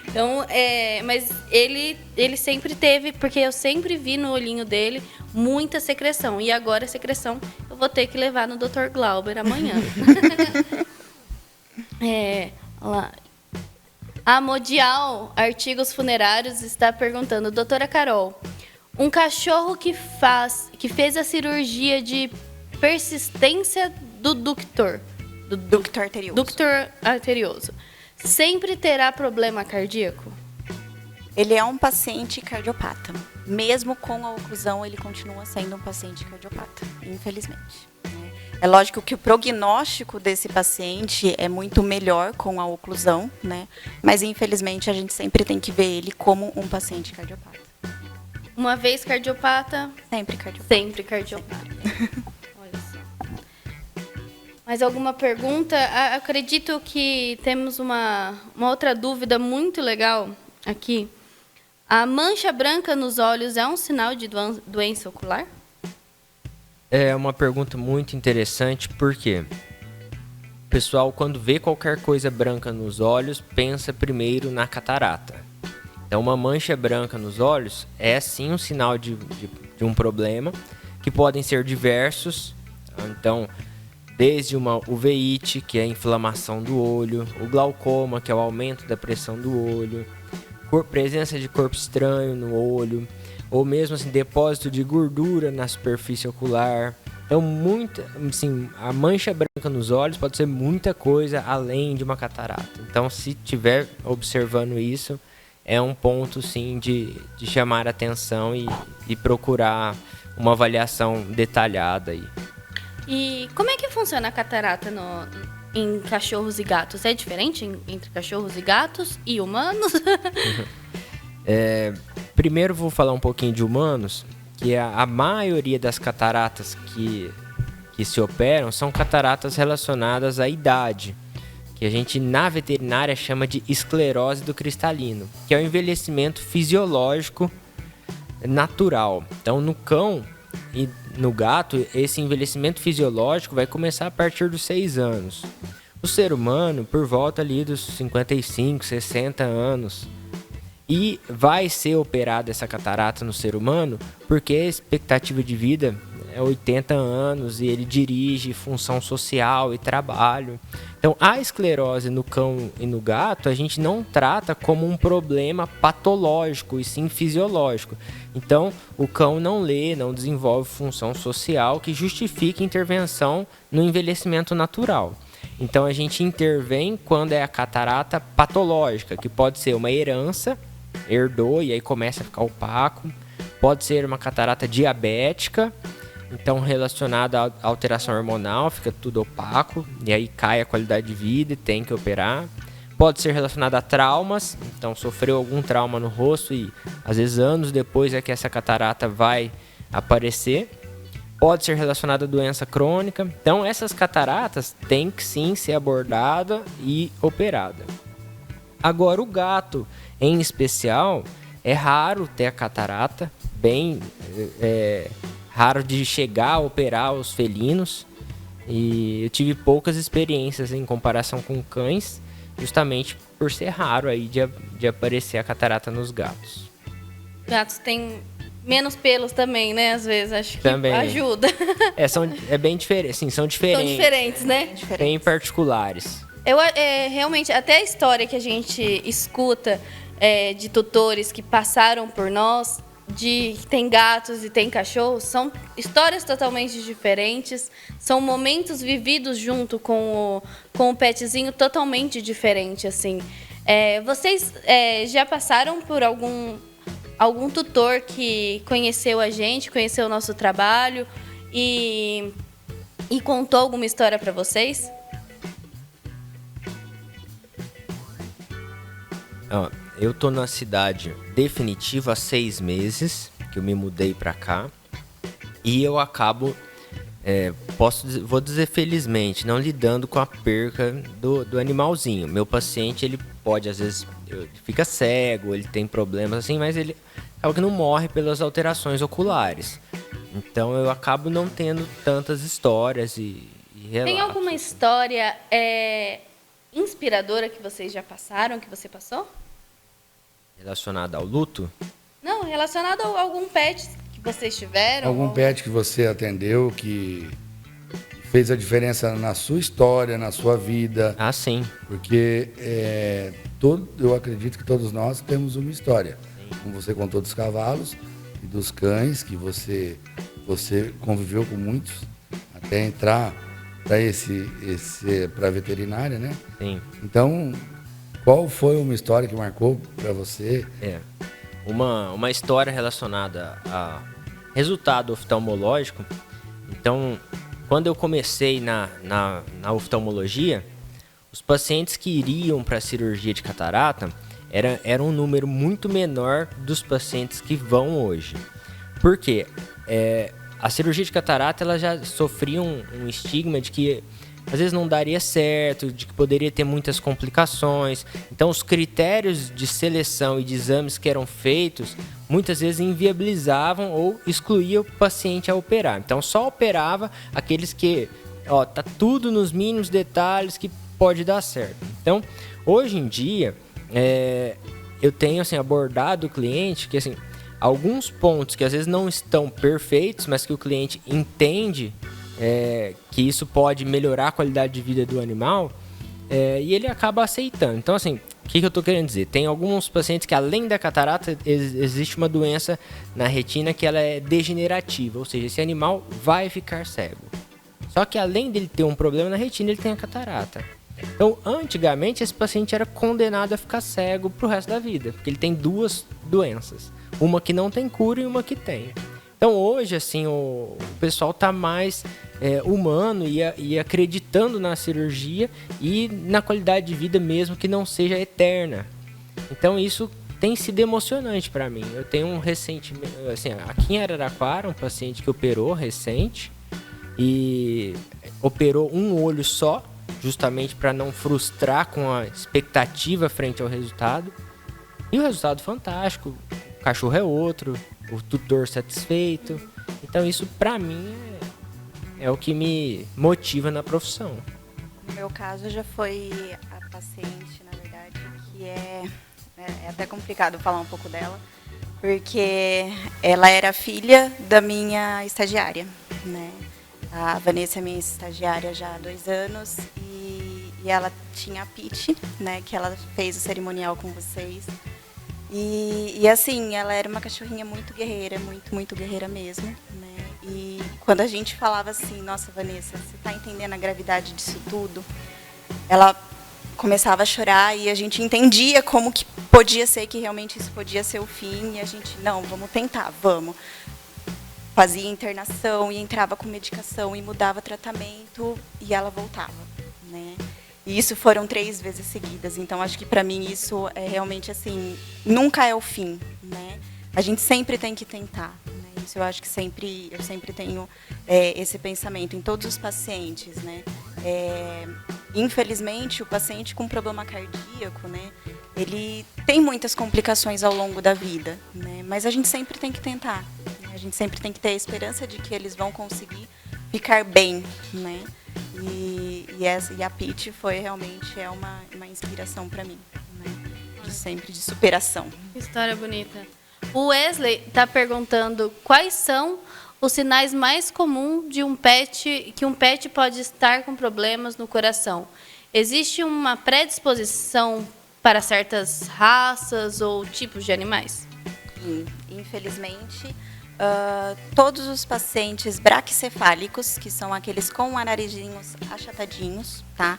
Então, mas ele sempre teve, porque eu sempre vi no olhinho dele muita secreção. E agora a secreção eu vou ter que levar no Dr. Glauber amanhã. Olha lá. A Modial Artigos Funerários está perguntando, doutora Carol, um cachorro que fez a cirurgia de persistência do ductor arterioso, sempre terá problema cardíaco? Ele é um paciente cardiopata, mesmo com a oclusão, ele continua sendo um paciente cardiopata, infelizmente. Né? É lógico que o prognóstico desse paciente é muito melhor com a oclusão, né? Mas infelizmente a gente sempre tem que ver ele como um paciente cardiopata. Uma vez cardiopata, Sempre cardiopata. sempre cardiopata. Olha só. Mais alguma pergunta? Acredito que temos uma outra dúvida muito legal aqui. A mancha branca nos olhos é um sinal de doença ocular? É uma pergunta muito interessante, porque o pessoal, quando vê qualquer coisa branca nos olhos, pensa primeiro na catarata. Então, uma mancha branca nos olhos é sim um sinal de um problema, que podem ser diversos. Então, desde uma uveiite, que é a inflamação do olho, o glaucoma, que é o aumento da pressão do olho, presença de corpo estranho no olho, ou mesmo assim, depósito de gordura na superfície ocular. Então, assim, a mancha branca nos olhos pode ser muita coisa além de uma catarata. Então, se estiver observando isso, é um ponto, sim, de chamar a atenção e procurar uma avaliação detalhada aí. E como é que funciona a catarata em cachorros e gatos? É diferente entre cachorros e gatos e humanos? Primeiro vou falar um pouquinho de humanos, que a maioria das cataratas que se operam são cataratas relacionadas à idade, que a gente na veterinária chama de esclerose do cristalino, que é o envelhecimento fisiológico natural. Então, no cão e no gato, esse envelhecimento fisiológico vai começar a partir dos 6 anos. O ser humano, por volta ali dos 55, 60 anos. E vai ser operada essa catarata no ser humano porque a expectativa de vida é 80 anos e ele dirige função social e trabalho. Então, a esclerose no cão e no gato, a gente não trata como um problema patológico, e sim fisiológico. Então, o cão não lê, não desenvolve função social que justifique intervenção no envelhecimento natural. Então, a gente intervém quando é a catarata patológica, que pode ser uma herança, herdou e aí começa a ficar opaco. Pode ser uma catarata diabética, então relacionada à alteração hormonal, fica tudo opaco e aí cai a qualidade de vida e tem que operar. Pode ser relacionada a traumas, então sofreu algum trauma no rosto e às vezes anos depois é que essa catarata vai aparecer. Pode ser relacionada a doença crônica. Então essas cataratas têm que sim ser abordada e operada. Agora o gato, em especial, é raro ter a catarata, bem raro de chegar a operar os felinos. E eu tive poucas experiências em comparação com cães, justamente por ser raro aí de aparecer a catarata nos gatos. Gatos têm menos pelos também, né? Às vezes, acho que também ajuda. É bem diferente, sim, são diferentes. São diferentes, né? Bem particulares. Realmente, até a história que a gente escuta de tutores que passaram por nós, de que tem gatos e tem cachorros, são histórias totalmente diferentes, são momentos vividos junto com o petzinho totalmente diferente, assim. Vocês já passaram por algum tutor que conheceu a gente, conheceu o nosso trabalho e contou alguma história para vocês? Eu tô na cidade definitiva há 6 meses, que eu me mudei pra cá. E eu acabo, vou dizer felizmente, não lidando com a perca do animalzinho. Meu paciente, ele pode, às vezes, fica cego, ele tem problemas assim, mas ele acaba que não morre pelas alterações oculares. Então eu acabo não tendo tantas histórias e relatos. Tem alguma história inspiradora que vocês já passaram, que você passou? Relacionada ao luto? Não, relacionado a algum pet que vocês tiveram. Algum pet que você atendeu que fez a diferença na sua história, na sua vida. Ah, sim. Porque eu acredito que todos nós temos uma história. Sim. Como você contou dos cavalos e dos cães, que você conviveu com muitos até entrar para a veterinária, né? Sim. Então, qual foi uma história que marcou para você? uma história relacionada a resultado oftalmológico. Então, quando eu comecei na oftalmologia, os pacientes que iriam para a cirurgia de catarata era um número muito menor dos pacientes que vão hoje. Por quê? A cirurgia de catarata ela já sofria um estigma de que às vezes não daria certo, de que poderia ter muitas complicações. Então, os critérios de seleção e de exames que eram feitos, muitas vezes inviabilizavam ou excluíam o paciente a operar. Então, só operava aqueles que, tá tudo nos mínimos detalhes que pode dar certo. Então, hoje em dia, eu tenho assim, abordado o cliente que assim, alguns pontos que às vezes não estão perfeitos, mas que o cliente entende que isso pode melhorar a qualidade de vida do animal, e ele acaba aceitando. Então, assim, o que eu estou querendo dizer? Tem alguns pacientes que, além da catarata, existe uma doença na retina que ela é degenerativa, ou seja, esse animal vai ficar cego. Só que, além dele ter um problema na retina, ele tem a catarata. Então, antigamente, esse paciente era condenado a ficar cego pro resto da vida, porque ele tem duas doenças. Uma que não tem cura e uma que tem. Então, hoje, assim, o pessoal está mais humano e acreditando na cirurgia e na qualidade de vida mesmo que não seja eterna. Então, isso tem sido emocionante para mim. Eu tenho um recentemente, assim, aqui em Araraquara, um paciente que operou recente e operou um olho só, justamente para não frustrar com a expectativa frente ao resultado. E o resultado fantástico. O cachorro é outro, o tutor satisfeito. Então isso para mim é o que me motiva na profissão. No meu caso já foi a paciente, na verdade, que é até complicado falar um pouco dela, porque ela era filha da minha estagiária, né? A Vanessa é minha estagiária já há 2 anos e ela tinha a Pete, né? Que ela fez o cerimonial com vocês. E assim, ela era uma cachorrinha muito guerreira, muito guerreira mesmo, né? E quando a gente falava assim, nossa, Vanessa, você está entendendo a gravidade disso tudo? Ela começava a chorar e a gente entendia como que podia ser, que realmente isso podia ser o fim. E a gente, não, vamos tentar, vamos. Fazia internação e entrava com medicação e mudava tratamento e ela voltava, né? E isso foram 3 vezes seguidas. Então, acho que para mim isso é realmente assim, nunca é o fim, né? A gente sempre tem que tentar, né? Isso eu acho que eu sempre tenho esse pensamento em todos os pacientes, né? Infelizmente, o paciente com problema cardíaco, né? Ele tem muitas complicações ao longo da vida, né? Mas a gente sempre tem que tentar. Né? A gente sempre tem que ter a esperança de que eles vão conseguir ficar bem, né? E a Pete foi realmente uma inspiração para mim, né? Sempre de superação. História bonita. O Wesley está perguntando quais são os sinais mais comuns de que um pet pode estar com problemas no coração. Existe uma predisposição para certas raças ou tipos de animais? Sim, infelizmente, todos os pacientes braquicefálicos, que são aqueles com narizinhos achatadinhos, tá?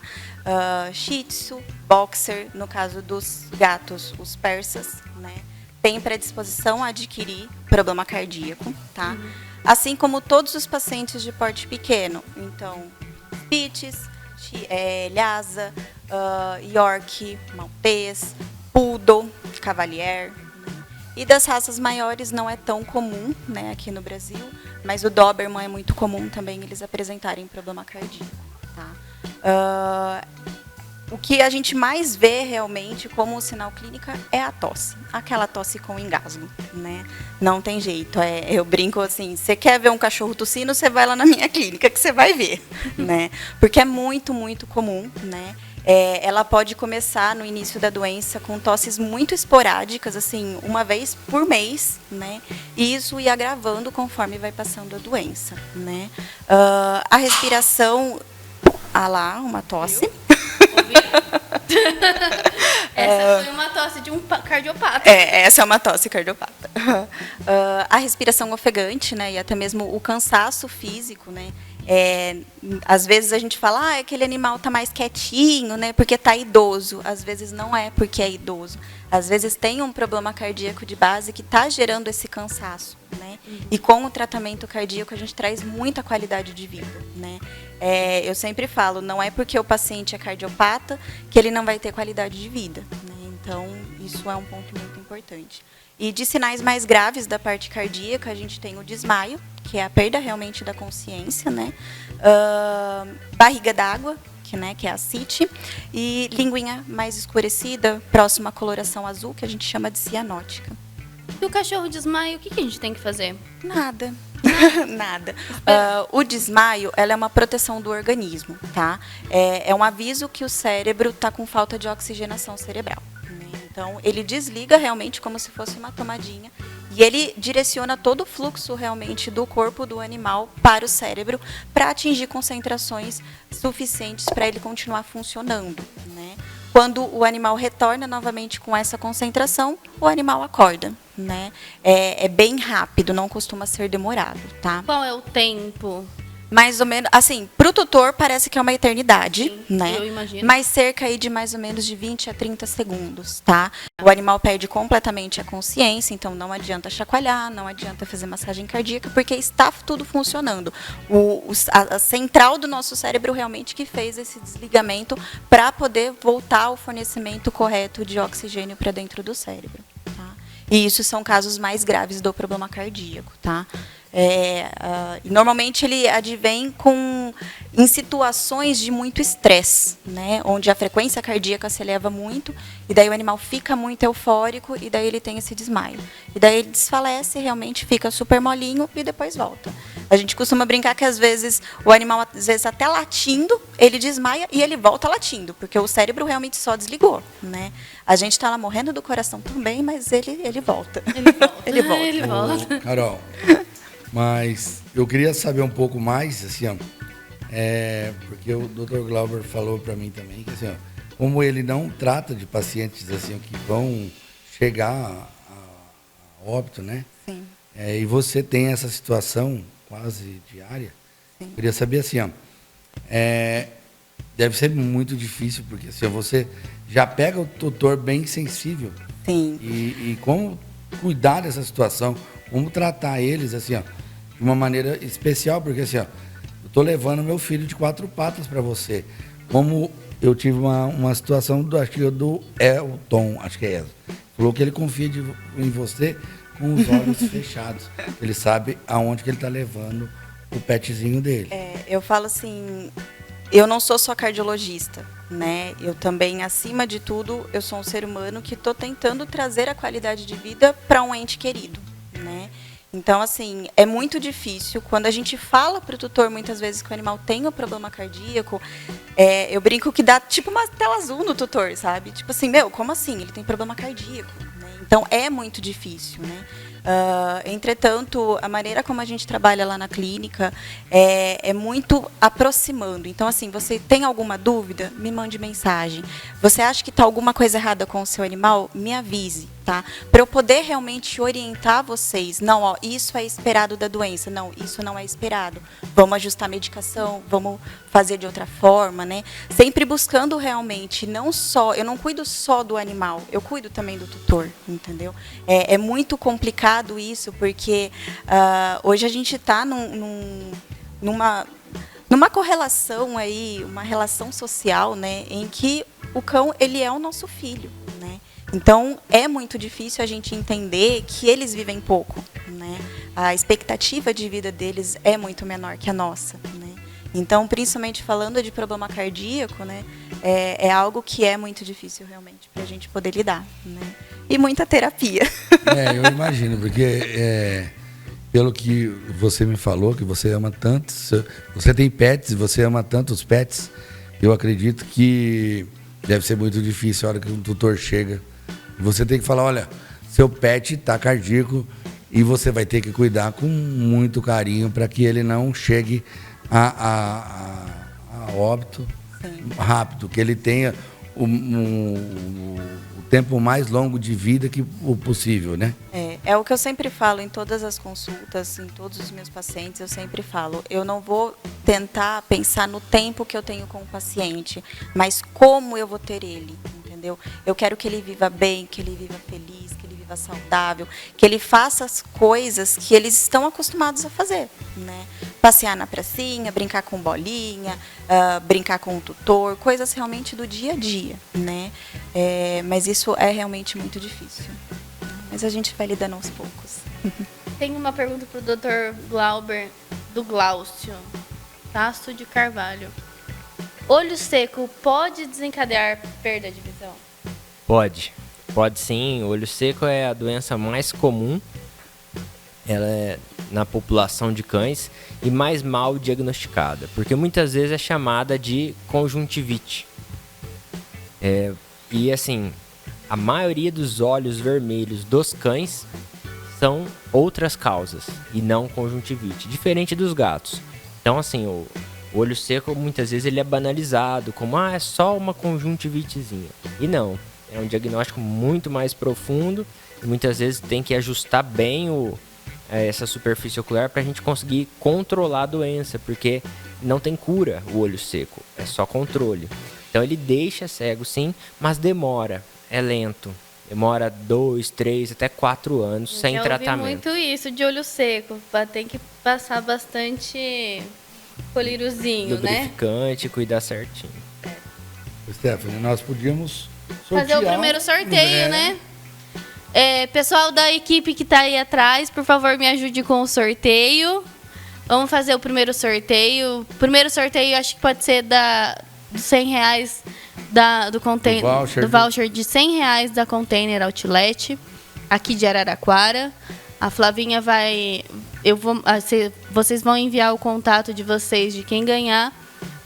Shih Tzu, Boxer, no caso dos gatos, os persas, né? Tem predisposição a adquirir problema cardíaco, tá? Uhum. Assim como todos os pacientes de porte pequeno. Então, Spitz, Lhasa, York, Maltês, Poodle, Cavalier. E das raças maiores não é tão comum, né, aqui no Brasil, mas o Doberman é muito comum também eles apresentarem problema cardíaco. Tá? O que a gente mais vê realmente como sinal clínico é a tosse, aquela tosse com engasgo, né? Não tem jeito, eu brinco assim, você quer ver um cachorro tossindo, você vai lá na minha clínica que você vai ver, né? Porque é muito comum, né? Ela pode começar no início da doença com tosses muito esporádicas, assim, uma vez por mês, né? E isso ir agravando conforme vai passando a doença, né? A respiração, lá, uma tosse. Essa foi uma tosse de um cardiopata. Essa é uma tosse cardiopata. A respiração ofegante, né? E até mesmo o cansaço físico, né? Às vezes a gente fala, aquele animal está mais quietinho, né, porque está idoso. Às vezes não é porque é idoso. Às vezes tem um problema cardíaco de base que está gerando esse cansaço, né? E com o tratamento cardíaco a gente traz muita qualidade de vida, né? Eu sempre falo, não é porque o paciente é cardiopata que ele não vai ter qualidade de vida, né? Então, isso é um ponto muito importante. E de sinais mais graves da parte cardíaca, a gente tem o desmaio, que é a perda realmente da consciência, né? Barriga d'água, que é a ascite, e linguinha mais escurecida, próxima à coloração azul, que a gente chama de cianótica. E o cachorro desmaia, o que a gente tem que fazer? Nada. Nada. O desmaio, ela é uma proteção do organismo, tá? É um aviso que o cérebro está com falta de oxigenação cerebral. Né? Então, ele desliga realmente como se fosse uma tomadinha e ele direciona todo o fluxo realmente do corpo do animal para o cérebro para atingir concentrações suficientes para ele continuar funcionando, né? Quando o animal retorna novamente com essa concentração, o animal acorda, né? É bem rápido, não costuma ser demorado, tá? Qual é o tempo? Mais ou menos, assim, para o tutor parece que é uma eternidade, Sim, né? eu imagino. Mas cerca aí de mais ou menos de 20 a 30 segundos, tá? O animal perde completamente a consciência, então não adianta chacoalhar, não adianta fazer massagem cardíaca, porque está tudo funcionando. A central do nosso cérebro realmente que fez esse desligamento para poder voltar ao fornecimento correto de oxigênio para dentro do cérebro, tá? E isso são casos mais graves do problema cardíaco, tá? Normalmente ele advém em situações de muito estresse, né, onde a frequência cardíaca se eleva muito, e daí o animal fica muito eufórico, e daí ele tem esse desmaio. E daí ele desfalece, realmente fica super molinho e depois volta. A gente costuma brincar que às vezes o animal, às vezes até latindo, ele desmaia e ele volta latindo, porque o cérebro realmente só desligou, né? A gente está lá morrendo do coração também, mas ele volta. Ele volta. Ô, Carol, mas eu queria saber um pouco mais, assim, ó, porque o Dr. Glauber falou para mim também, que assim, ó, como ele não trata de pacientes assim que vão chegar a óbito, né? Sim. E você tem essa situação quase diária. Sim. Eu queria saber assim, ó, deve ser muito difícil, porque assim, você já pega o tutor bem sensível. Sim. E como cuidar dessa situação, como tratar eles assim, ó, de uma maneira especial, porque assim, ó, eu tô levando meu filho de 4 patas para você. Como eu tive uma situação acho que do Elton, acho que é essa. Falou que ele confia em você com os olhos fechados. Ele sabe aonde que ele está levando o petzinho dele. Eu falo assim, eu não sou só cardiologista, né? Eu também, acima de tudo, eu sou um ser humano que estou tentando trazer a qualidade de vida para um ente querido, né? Então, assim, é muito difícil. Quando a gente fala para o tutor, muitas vezes, que o animal tem um problema cardíaco, eu brinco que dá tipo uma tela azul no tutor, sabe? Tipo assim, como assim? Ele tem problema cardíaco, né? Então, é muito difícil, né? Entretanto, a maneira como a gente trabalha lá na clínica é muito aproximando. Então, assim, você tem alguma dúvida? Me mande mensagem. Você acha que está alguma coisa errada com o seu animal? Me avise, tá? Para eu poder realmente orientar vocês. Não, ó, isso é esperado da doença. Não, isso não é esperado. Vamos ajustar a medicação, vamos fazer de outra forma, né? Sempre buscando realmente, não só... Eu não cuido só do animal, eu cuido também do tutor, entendeu? É muito complicado isso, porque hoje a gente está numa correlação aí, uma relação social, né, em que o cão, ele é o nosso filho, né? Então, é muito difícil a gente entender que eles vivem pouco, né? A expectativa de vida deles é muito menor que a nossa, né? Então, principalmente falando de problema cardíaco, né, é algo que é muito difícil realmente para a gente poder lidar, né? E muita terapia. Eu imagino, porque pelo que você me falou, que você ama tanto, você tem pets, você ama tanto os pets, eu acredito que deve ser muito difícil a hora que um tutor chega. Você tem que falar, olha, seu pet está cardíaco e você vai ter que cuidar com muito carinho para que ele não chegue a óbito. Sim. Rápido, que ele tenha o tempo mais longo de vida que o possível, né? É o que eu sempre falo em todas as consultas, em todos os meus pacientes, eu sempre falo, eu não vou tentar pensar no tempo que eu tenho com o paciente, mas como eu vou ter ele, entendeu? Eu quero que ele viva bem, que ele viva feliz, que ele viva saudável, que ele faça as coisas que eles estão acostumados a fazer, né? Passear na pracinha, brincar com bolinha, brincar com o tutor, coisas realmente do dia a dia, né? Mas isso é realmente muito difícil. Mas a gente vai lidando aos poucos. Tem uma pergunta para o Dr. Glauber, do Glaucio Tasso de Carvalho. Olho seco pode desencadear perda de visão? Pode sim. Olho seco é a doença mais comum. Ela é na população de cães e mais mal diagnosticada, porque muitas vezes é chamada de conjuntivite. E assim, a maioria dos olhos vermelhos dos cães são outras causas e não conjuntivite, diferente dos gatos. Então assim, o olho seco muitas vezes ele é banalizado como é só uma conjuntivitezinha. E não, é um diagnóstico muito mais profundo e muitas vezes tem que ajustar bem essa superfície ocular para a gente conseguir controlar a doença, porque não tem cura o olho seco, é só controle. Então ele deixa cego sim, mas demora, é lento. Demora 2, 3, até 4 anos sem tratamento. Eu ouvi muito isso de olho seco, tem que passar bastante colírozinho, né? Lubrificante, cuidar certinho. Stephanie, nós podíamos sortear, fazer o primeiro sorteio, né? Pessoal da equipe que está aí atrás, por favor, me ajude com o sorteio. Vamos fazer o primeiro sorteio. O primeiro sorteio acho que pode ser dos R$100 do voucher de R$100 da Container Outlet, aqui de Araraquara. A Flavinha vocês vão enviar o contato de vocês, de quem ganhar,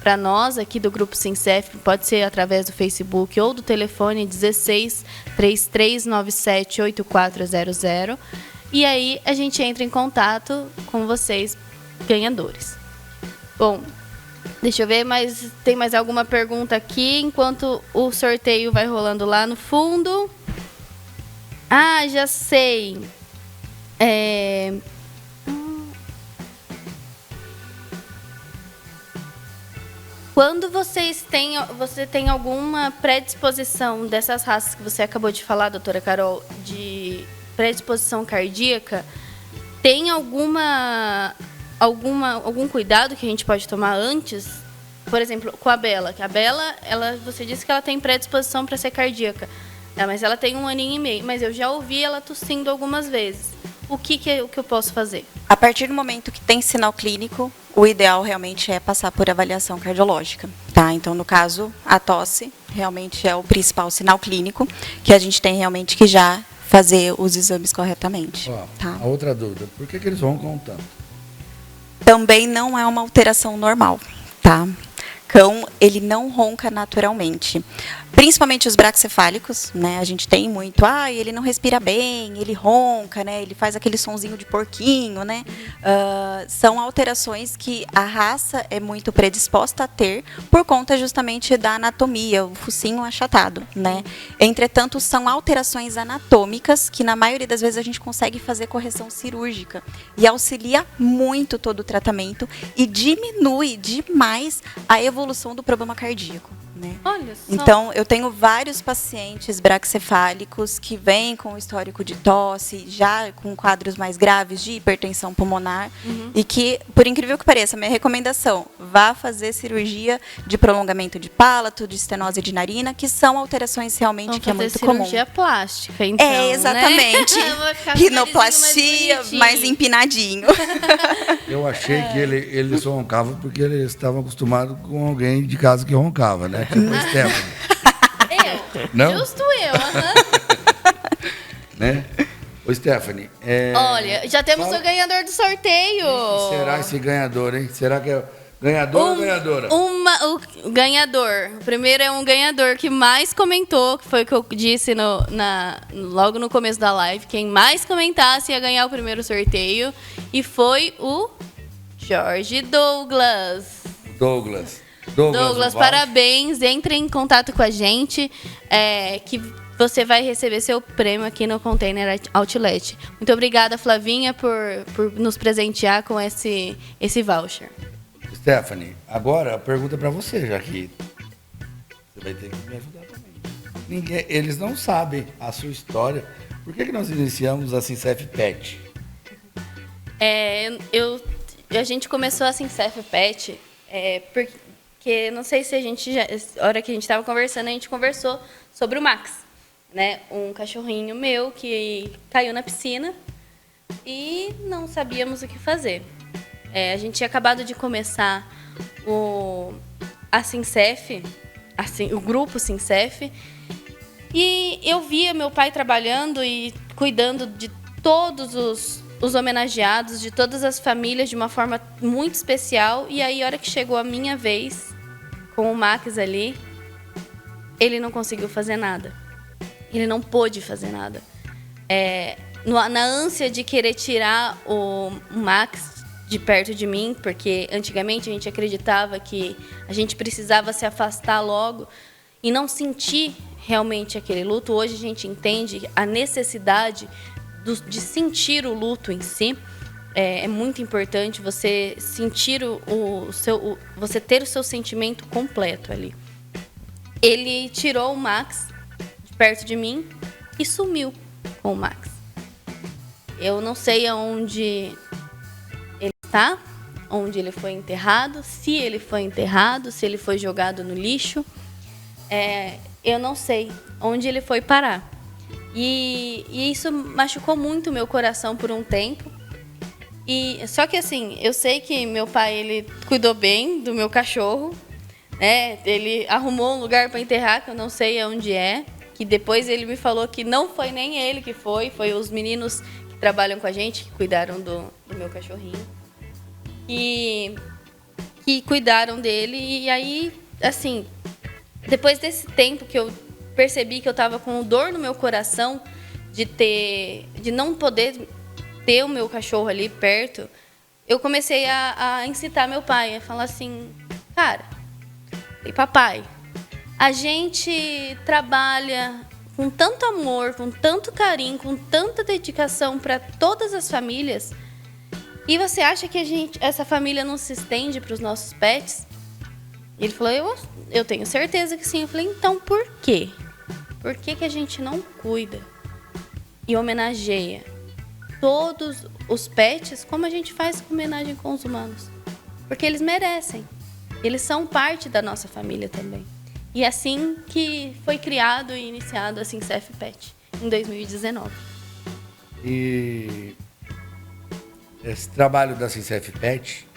para nós aqui do Grupo Sincef, pode ser através do Facebook ou do telefone 16 3397 8400. E aí a gente entra em contato com vocês, ganhadores. Bom, deixa eu ver, tem mais alguma pergunta aqui enquanto o sorteio vai rolando lá no fundo. Ah, já sei. Quando você tem alguma predisposição dessas raças que você acabou de falar, doutora Carol, de predisposição cardíaca, tem algum cuidado que a gente pode tomar antes? Por exemplo, com a Bela. Que a Bela, você disse que ela tem predisposição para ser cardíaca. Mas ela tem 1 aninho e meio. Mas eu já ouvi ela tossindo algumas vezes. O que eu posso fazer? A partir do momento que tem sinal clínico, o ideal realmente é passar por avaliação cardiológica, tá? Então, no caso, a tosse realmente é o principal sinal clínico que a gente tem realmente que já fazer os exames corretamente. Tá? A outra dúvida, por que eles roncam tanto? Também não é uma alteração normal, tá? Cão, ele não ronca naturalmente. Principalmente os braquicefálicos, né? A gente tem muito, ele não respira bem, ele ronca, né? Ele faz aquele sonzinho de porquinho, né? São alterações que a raça é muito predisposta a ter por conta justamente da anatomia, o focinho achatado, né? Entretanto, são alterações anatômicas que na maioria das vezes a gente consegue fazer correção cirúrgica e auxilia muito todo o tratamento e diminui demais a evolução do problema cardíaco. Né? Olha só. Então, eu tenho vários pacientes braquicefálicos que vêm com histórico de tosse, já com quadros mais graves de hipertensão pulmonar, e que, por incrível que pareça, minha recomendação, vá fazer cirurgia de prolongamento de palato, de estenose de narina, que são alterações realmente que é muito comum. Cirurgia plástica, então, exatamente. Né? Rinoplastia, mais empinadinho. Eu achei que eles roncavam porque eles estavam acostumados com alguém de casa que roncava, né? Tipo a Stephanie. Não? Justo eu, Né? Ô, Stephanie. Olha, já temos o ganhador do sorteio. Quem será esse ganhador, hein? Será que é ganhador ou ganhadora? O ganhador. O primeiro é um ganhador que mais comentou, que foi o que eu disse logo no começo da live. Quem mais comentasse ia ganhar o primeiro sorteio. E foi o Jorge Douglas. Douglas, Valde. parabéns. Entre em contato com a gente. Que você vai receber seu prêmio aqui no Container Outlet. Muito obrigada, Flavinha, por nos presentear com esse voucher. Stephanie, agora a pergunta para você, já que você vai ter que me ajudar também. Eles não sabem a sua história. Por que nós iniciamos a Sincef Pet? A gente começou a Sincef Pet porque não sei se a hora que a gente estava conversando, a gente conversou sobre o Max, né? Um cachorrinho meu que caiu na piscina e não sabíamos o que fazer. A gente tinha acabado de começar a Sincef, o grupo Sincef, e eu via meu pai trabalhando e cuidando de todos os homenageados, de todas as famílias, de uma forma muito especial. E aí, a hora que chegou a minha vez, com o Max ali, ele não conseguiu fazer nada. Ele não pôde fazer nada. Na ânsia de querer tirar o Max de perto de mim, porque antigamente a gente acreditava que a gente precisava se afastar logo e não sentir realmente aquele luto. Hoje a gente entende a necessidade de sentir o luto em si. É muito importante você sentir você ter o seu sentimento completo ali. Ele tirou o Max de perto de mim e sumiu com o Max. Eu não sei aonde ele está, onde ele foi enterrado, se ele foi enterrado, se ele foi jogado no lixo. Eu não sei onde ele foi parar. E isso machucou muito o meu coração por um tempo. Só que assim, eu sei que meu pai, ele cuidou bem do meu cachorro, né? Ele arrumou um lugar para enterrar, que eu não sei onde é. Que depois ele me falou que não foi nem ele que foi os meninos que trabalham com a gente, que cuidaram do meu cachorrinho. E que cuidaram dele. E aí, assim, depois desse tempo que eu percebi que eu estava com dor no meu coração de não poder ter o meu cachorro ali perto, eu comecei a incitar meu pai, a falar assim, cara, papai, a gente trabalha com tanto amor, com tanto carinho, com tanta dedicação para todas as famílias, e você acha que essa família não se estende para os nossos pets? Ele falou, eu tenho certeza que sim. Eu falei, então por quê? Por que a gente não cuida e homenageia todos os pets como a gente faz com homenagem com os humanos? Porque eles merecem. Eles são parte da nossa família também. E assim que foi criado e iniciado a Sincef Pet, em 2019. E esse trabalho da Sincef Pet,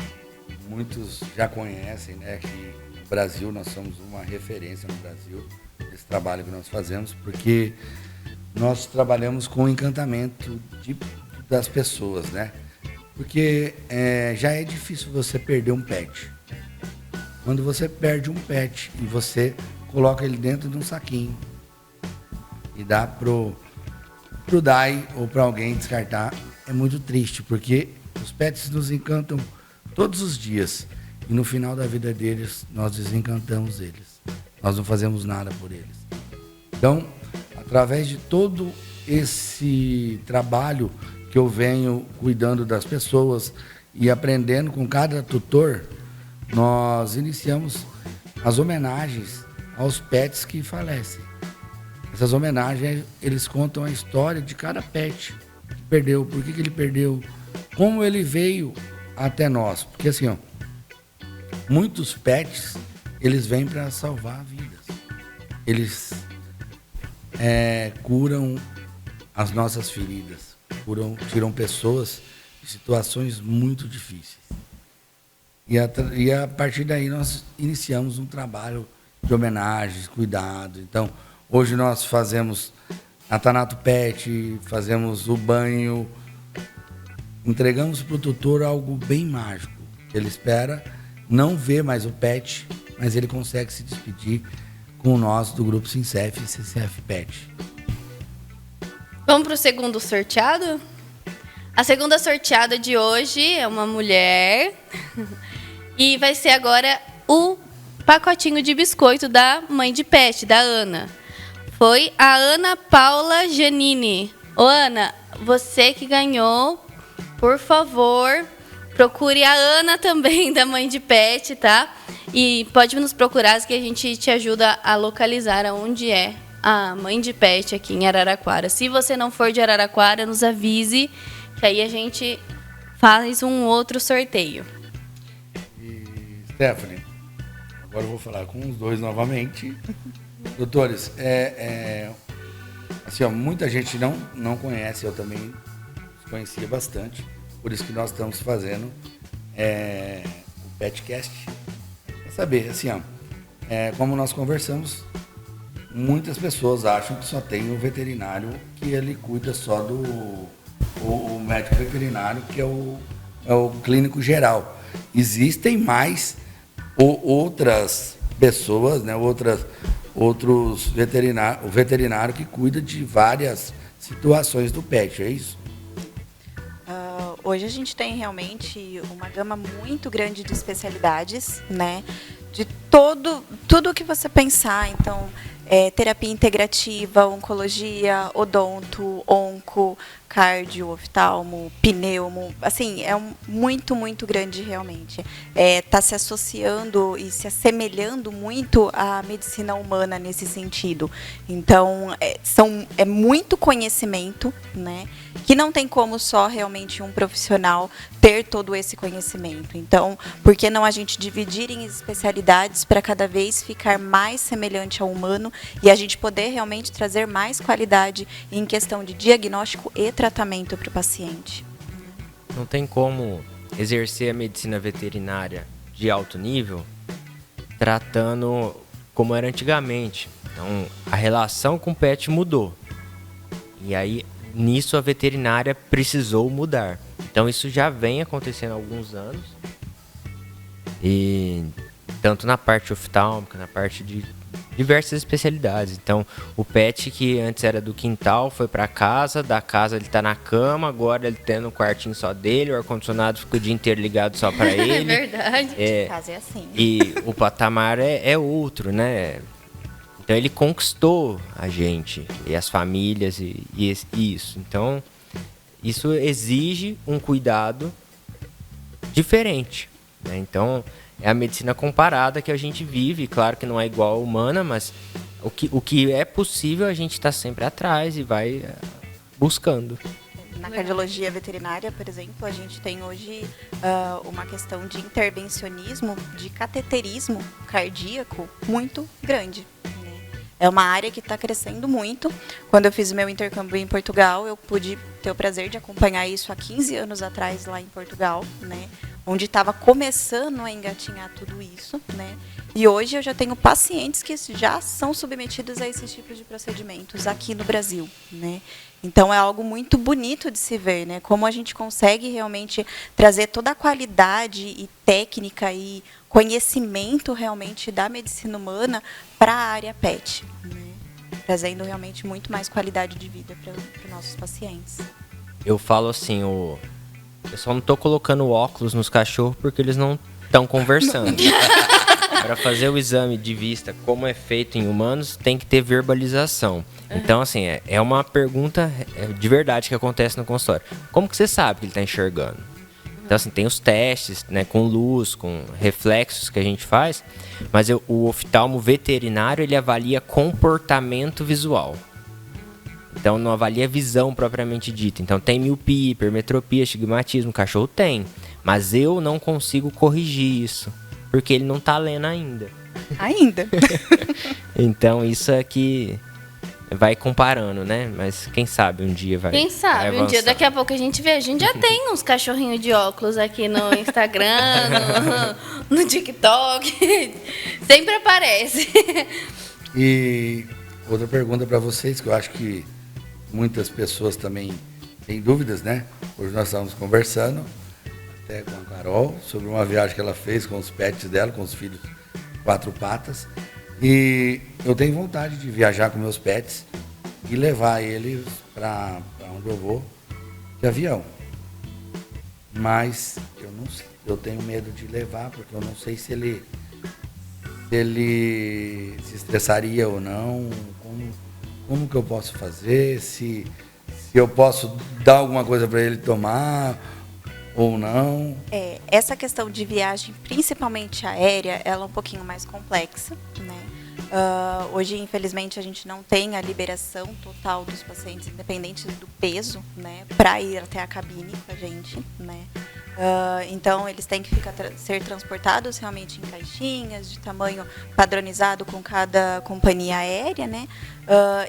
muitos já conhecem, né? Que no Brasil, nós somos uma referência no Brasil, esse trabalho que nós fazemos, porque nós trabalhamos com o encantamento das pessoas, né? Porque já é difícil você perder um pet. Quando você perde um pet e você coloca ele dentro de um saquinho e dá pro DAI ou para alguém descartar, é muito triste, porque os pets nos encantam todos os dias. E no final da vida deles, nós desencantamos eles. Nós não fazemos nada por eles. Então, através de todo esse trabalho que eu venho cuidando das pessoas e aprendendo com cada tutor, nós iniciamos as homenagens aos pets que falecem. Essas homenagens, eles contam a história de cada pet que perdeu, por que ele perdeu, como ele veio até nós. Porque assim, muitos pets, eles vêm para salvar vidas. Eles curam as nossas feridas, tiram pessoas de situações muito difíceis. E a partir daí nós iniciamos um trabalho de homenagens, cuidado. Então, hoje nós fazemos a Tanato Pet, fazemos o banho, entregamos para o tutor algo bem mágico. Ele espera não ver mais o pet, mas ele consegue se despedir com nós do grupo Sincef e Sincef Pet. Vamos para o segundo sorteado? A segunda sorteada de hoje é uma mulher e vai ser agora o pacotinho de biscoito da mãe de pet, da Ana. foi a Ana Paula Giannini. Ô, Ana, você que ganhou, por favor, procure a Ana também, da Mãe de Pet, tá? E pode nos procurar que a gente te ajuda a localizar aonde é a Mãe de Pet aqui em Araraquara. Se você não for de Araraquara, nos avise, que aí a gente faz um outro sorteio. E, Stephanie, agora eu vou falar com os dois novamente. Doutores, assim, ó, muita gente não conhece, eu também conhecia bastante, por isso que nós estamos fazendo o Petcast. Pra saber, assim, ó, como nós conversamos, muitas pessoas acham que só tem o veterinário, que ele cuida só do o médico veterinário, que é o clínico geral. Existem mais outras pessoas, né, outros veterinários, o veterinário que cuida de várias situações do pet, é isso? Hoje a gente tem realmente uma gama muito grande de especialidades, né? De tudo que você pensar. Então, terapia integrativa, oncologia, odonto, onco, cardio, oftalmo, pneumo. Assim, muito, muito grande realmente. Está se associando e se assemelhando muito à medicina humana nesse sentido. Então, é muito conhecimento, né? Que não tem como só realmente um profissional ter todo esse conhecimento. Então, por que não a gente dividir em especialidades para cada vez ficar mais semelhante ao humano e a gente poder realmente trazer mais qualidade em questão de diagnóstico e tratamento para o paciente? Não tem como exercer a medicina veterinária de alto nível tratando como era antigamente. Então, a relação com o pet mudou. E aí, nisso, a veterinária precisou mudar. Então, isso já vem acontecendo há alguns anos. E tanto na parte oftálmica, na parte de diversas especialidades. Então, o pet que antes era do quintal foi para casa, da casa ele está na cama, agora ele tem no quartinho só dele, o ar-condicionado fica o dia inteiro ligado só para ele. É verdade. De casa é assim. E o patamar é outro, né? Então, ele conquistou a gente e as famílias e isso. Então, isso exige um cuidado diferente, né? Então, é a medicina comparada que a gente vive. Claro que não é igual à humana, mas o que é possível a gente está sempre atrás e vai buscando. Na cardiologia veterinária, por exemplo, a gente tem hoje uma questão de intervencionismo, de cateterismo cardíaco muito grande. É uma área que está crescendo muito. Quando eu fiz o meu intercâmbio em Portugal, eu pude ter o prazer de acompanhar isso há 15 anos atrás lá em Portugal, né? Onde estava começando a engatinhar tudo isso, né? E hoje eu já tenho pacientes que já são submetidos a esses tipos de procedimentos aqui no Brasil, né? Então é algo muito bonito de se ver, né? Como a gente consegue realmente trazer toda a qualidade e técnica e conhecimento realmente da medicina humana para a área pet, né? Trazendo realmente muito mais qualidade de vida para os nossos pacientes. Eu falo assim, eu só não estou colocando óculos nos cachorros porque eles não estão conversando. Para fazer o exame de vista como é feito em humanos, tem que ter verbalização. Então, assim, é uma pergunta de verdade que acontece no consultório. Como que você sabe que ele está enxergando? Então, assim, tem os testes, né, com luz, com reflexos que a gente faz, mas o oftalmo veterinário, ele avalia comportamento visual. Então, não avalia visão propriamente dita. Então, tem miopia, hipermetropia, astigmatismo, o cachorro tem. Mas eu não consigo corrigir isso, porque ele não está lendo ainda. Ainda? Então, isso é que vai comparando, né? Mas quem sabe um dia vai. Quem sabe, um dia, daqui a pouco a gente vê. A gente já tem uns cachorrinhos de óculos aqui no Instagram, no TikTok. Sempre aparece. E outra pergunta para vocês, que eu acho que muitas pessoas também têm dúvidas, né? Hoje nós estávamos conversando, até com a Carol, sobre uma viagem que ela fez com os pets dela, com os filhos 4 patas. E eu tenho vontade de viajar com meus pets e levar eles para onde eu vou de avião. Mas eu tenho medo de levar, porque eu não sei se ele se estressaria ou não, como que eu posso fazer, se eu posso dar alguma coisa para ele tomar ou não. Essa questão de viagem, principalmente aérea, ela é um pouquinho mais complexa, né? Hoje, infelizmente, a gente não tem a liberação total dos pacientes, independente do peso, né, para ir até a cabine com a gente, né? Então, eles têm que ser transportados realmente em caixinhas de tamanho padronizado com cada companhia aérea, né?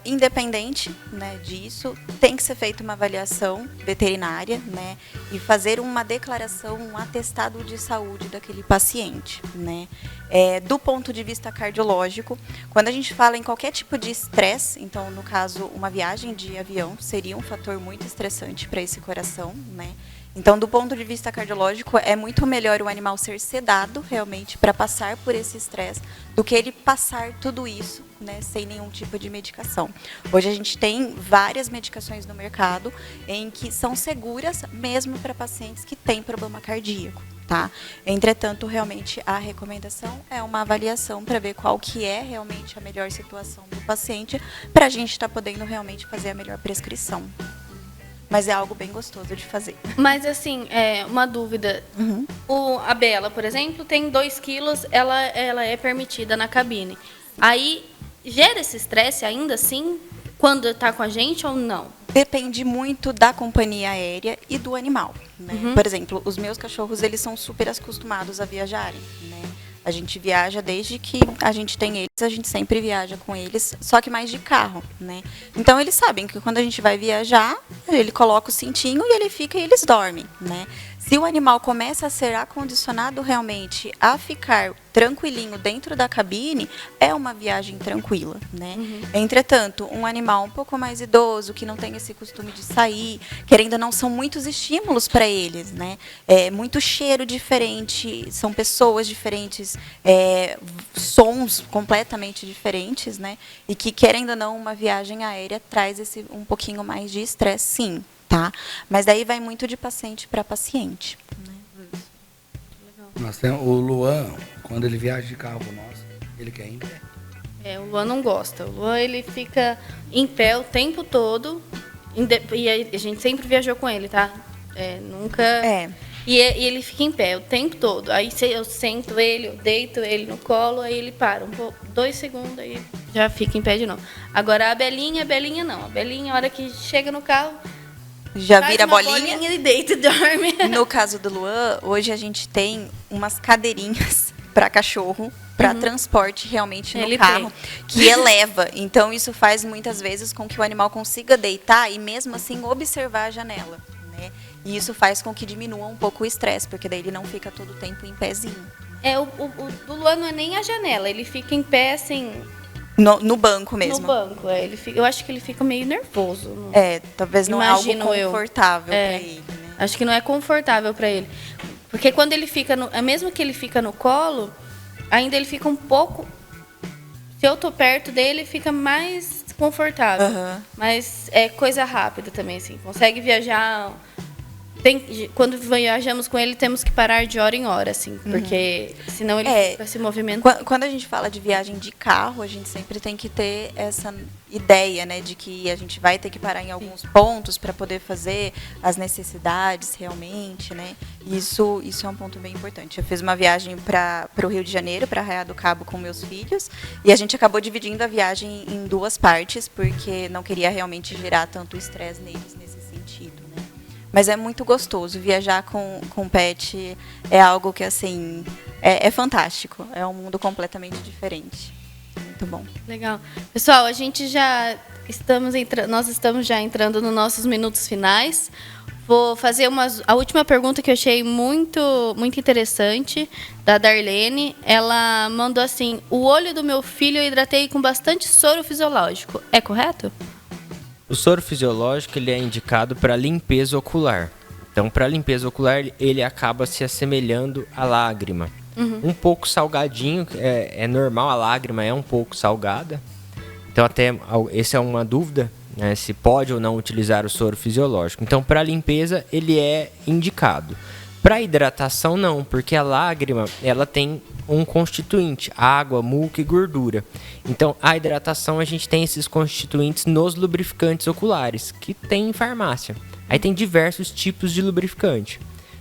Independente, né, disso, tem que ser feita uma avaliação veterinária, né, e fazer uma declaração, um atestado de saúde daquele paciente, né? Do ponto de vista cardiológico, quando a gente fala em qualquer tipo de estresse, então, no caso, uma viagem de avião seria um fator muito estressante para esse coração, né? Então, do ponto de vista cardiológico, é muito melhor o animal ser sedado realmente para passar por esse estresse do que ele passar tudo isso, né, sem nenhum tipo de medicação. Hoje a gente tem várias medicações no mercado em que são seguras mesmo para pacientes que têm problema cardíaco, tá? Entretanto, realmente a recomendação é uma avaliação para ver qual que é realmente a melhor situação do paciente para a gente estar podendo realmente fazer a melhor prescrição. Mas é algo bem gostoso de fazer. Mas, assim, uma dúvida. A Bela, por exemplo, tem 2 quilos, ela é permitida na cabine. Aí, gera esse estresse ainda assim, quando está com a gente ou não? Depende muito da companhia aérea e do animal, né? Por exemplo, os meus cachorros, eles são super acostumados a viajarem, né? A gente viaja desde que a gente tem eles, a gente sempre viaja com eles, só que mais de carro, né? Então, eles sabem que quando a gente vai viajar, ele coloca o cintinho e ele fica e eles dormem, né? Se o animal começa a ser acondicionado realmente a ficar tranquilinho dentro da cabine, é uma viagem tranquila, né? Entretanto, um animal um pouco mais idoso, que não tem esse costume de sair, querendo ou não, são muitos estímulos para eles, né? Muito cheiro diferente, são pessoas diferentes, sons completamente diferentes, né? E que, querendo ou não, uma viagem aérea traz um pouquinho mais de estresse, sim. Tá? Mas daí vai muito de paciente para paciente. Nós temos o Luan, quando ele viaja de carro com nós, ele quer ir em pé. O Luan não gosta. O Luan, ele fica em pé o tempo todo. E a gente sempre viajou com ele, tá? Nunca... E ele fica em pé o tempo todo. Aí eu sento ele, eu deito ele no colo, aí ele para 2 segundos, aí já fica em pé de novo. Agora, a Belinha não. A Belinha, a hora que chega no carro... Já vira bolinha e deita e dorme. No caso do Luan, hoje a gente tem umas cadeirinhas para cachorro, para transporte realmente no carro, que eleva. Então, isso faz muitas vezes com que o animal consiga deitar e mesmo assim observar a janela, né? E isso faz com que diminua um pouco o estresse, porque daí ele não fica todo o tempo em pezinho. O do Luan não é nem a janela, ele fica em pé assim... No banco mesmo. No banco, eu acho que ele fica meio nervoso. Talvez não é algo confortável para ele, né? Acho que não é confortável para ele. Porque quando ele fica mesmo que ele fica no colo, ainda ele fica um pouco... Se eu tô perto dele, fica mais confortável. Mas é coisa rápida também, assim. Consegue viajar... Quando viajamos com ele, temos que parar de hora em hora, assim, porque senão ele fica se movimentando. Quando a gente fala de viagem de carro, a gente sempre tem que ter essa ideia, né, de que a gente vai ter que parar em alguns pontos para poder fazer as necessidades realmente, né? Isso é um ponto bem importante. Eu fiz uma viagem para o Rio de Janeiro, para Arraial do Cabo, com meus filhos, e a gente acabou dividindo a viagem em 2 partes, porque não queria realmente gerar tanto estresse neles nesse sentido, né? Mas é muito gostoso. Viajar com pet é algo que, assim, é fantástico. É um mundo completamente diferente. Muito bom. Legal. Pessoal, a gente já nós estamos já entrando nos nossos minutos finais. Vou fazer a última pergunta que eu achei muito, muito interessante, da Darlene. Ela mandou assim: o olho do meu filho eu hidratei com bastante soro fisiológico. É correto? O soro fisiológico ele é indicado para limpeza ocular. Então, para limpeza ocular, ele acaba se assemelhando à lágrima. Um pouco salgadinho, é normal, a lágrima é um pouco salgada. Então, até essa é uma dúvida, né, se pode ou não utilizar o soro fisiológico. Então, para limpeza, ele é indicado. Para hidratação, não, porque a lágrima ela tem um constituinte, água, muco e gordura. Então, a hidratação, a gente tem esses constituintes nos lubrificantes oculares, que tem em farmácia. Aí tem diversos tipos de lubrificante.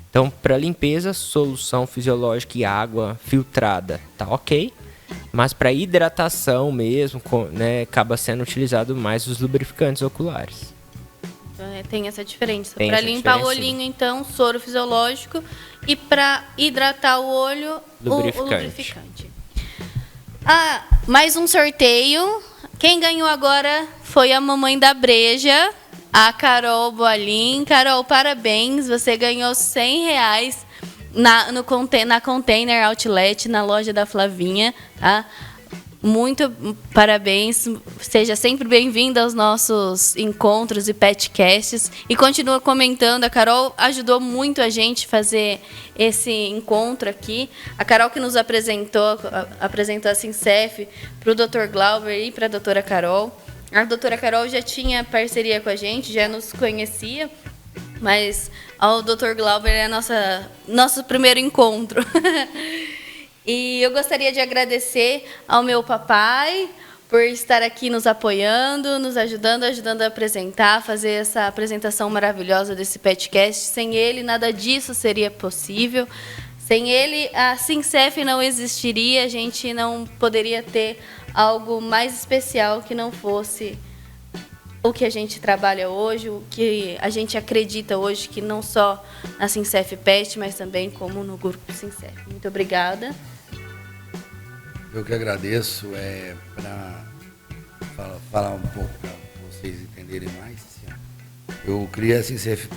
Então, para limpeza, solução fisiológica e água filtrada, tá ok. Mas para hidratação mesmo, né, acaba sendo utilizado mais os lubrificantes oculares. Tem essa diferença. Tem Para essa limpar o diferença, olhinho, então, soro fisiológico. E para hidratar o olho, o lubrificante. Mais um sorteio. Quem ganhou agora foi a mamãe da breja, a Carol Boalin. Carol, parabéns. Você ganhou R$100 na Container Outlet, na loja da Flavinha. Tá? Muito parabéns. Seja sempre bem-vinda aos nossos encontros e petcasts. E continua comentando. A Carol ajudou muito a gente a fazer esse encontro aqui. A Carol que nos apresentou a Sincef para o Dr. Glauber e para a doutora Carol. A doutora Carol já tinha parceria com a gente, já nos conhecia. Mas o Dr. Glauber é nosso primeiro encontro. E eu gostaria de agradecer ao meu papai por estar aqui nos apoiando, nos ajudando a apresentar, fazer essa apresentação maravilhosa desse podcast. Sem ele, nada disso seria possível. Sem ele, a Sincef não existiria, a gente não poderia ter algo mais especial que não fosse o que a gente trabalha hoje, o que a gente acredita hoje, que não só na Sincef Pet, mas também como no Grupo Sincef. Muito obrigada. Eu que agradeço, para falar um pouco para vocês entenderem mais. Assim, eu criei a Sincef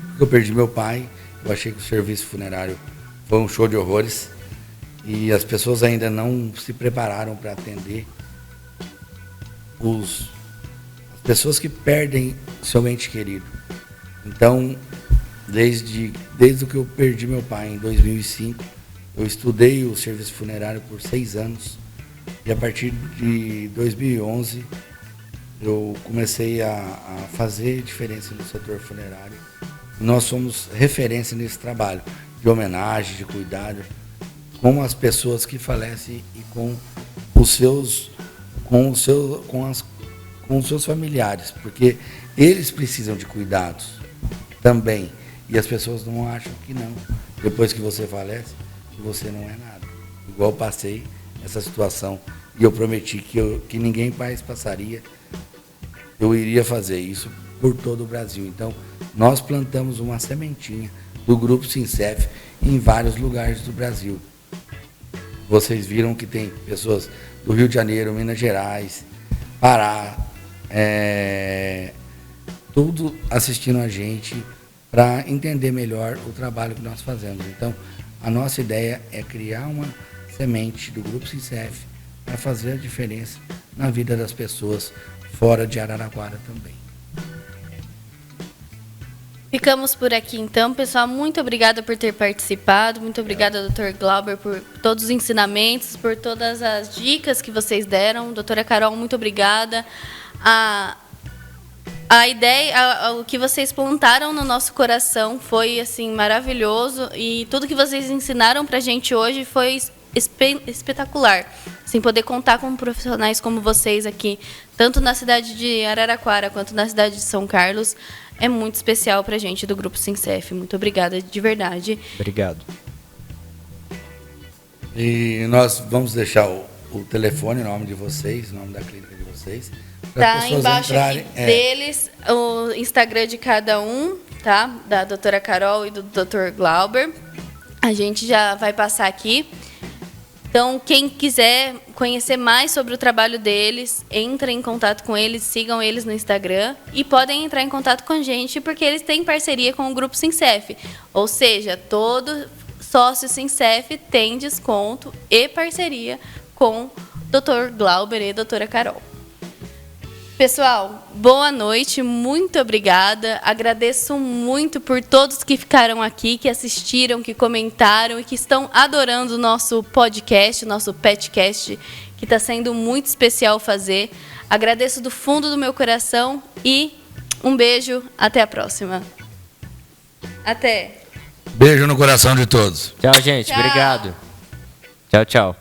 porque eu perdi meu pai. Eu achei que o serviço funerário foi um show de horrores e as pessoas ainda não se prepararam para atender as pessoas que perdem seu ente querido. Então, desde que eu perdi meu pai em 2005, eu estudei o serviço funerário por 6 anos e a partir de 2011 eu comecei a fazer diferença no setor funerário. Nós somos referência nesse trabalho de homenagem, de cuidado com as pessoas que falecem e com os seus familiares, porque eles precisam de cuidados também. E as pessoas não acham que não. Depois que você falece, que você não é nada. Igual eu passei essa situação e eu prometi que ninguém mais passaria, eu iria fazer isso por todo o Brasil. Então, nós plantamos uma sementinha do Grupo Sincef em vários lugares do Brasil. Vocês viram que tem pessoas do Rio de Janeiro, Minas Gerais, Pará, tudo assistindo a gente para entender melhor o trabalho que nós fazemos. Então, a nossa ideia é criar uma semente do Grupo Sincef para fazer a diferença na vida das pessoas fora de Araraquara também. Ficamos por aqui então, pessoal. Muito obrigada por ter participado. Muito obrigada, Dr. Glauber, por todos os ensinamentos, por todas as dicas que vocês deram. Doutora Carol, muito obrigada. A ideia, o que vocês plantaram no nosso coração foi assim maravilhoso e tudo que vocês ensinaram para a gente hoje foi espetacular. Assim, poder contar com profissionais como vocês aqui, tanto na cidade de Araraquara quanto na cidade de São Carlos, é muito especial para a gente do Grupo Sincef. Muito obrigada, de verdade. Obrigado. E nós vamos deixar o telefone, o nome de vocês, o nome da clínica de vocês. Tá embaixo aqui deles, o Instagram de cada um, tá? Da doutora Carol e do Dr. Glauber. A gente já vai passar aqui. Então, quem quiser conhecer mais sobre o trabalho deles, entre em contato com eles, sigam eles no Instagram e podem entrar em contato com a gente porque eles têm parceria com o Grupo Sincef. Ou seja, todo sócio Sincef tem desconto e parceria com o Dr. Glauber e a doutora Carol. Pessoal, boa noite, muito obrigada. Agradeço muito por todos que ficaram aqui, que assistiram, que comentaram e que estão adorando o nosso podcast, o nosso petcast, que está sendo muito especial fazer. Agradeço do fundo do meu coração e um beijo, até a próxima. Até. Beijo no coração de todos. Tchau, gente. Tchau. Obrigado. Tchau, tchau.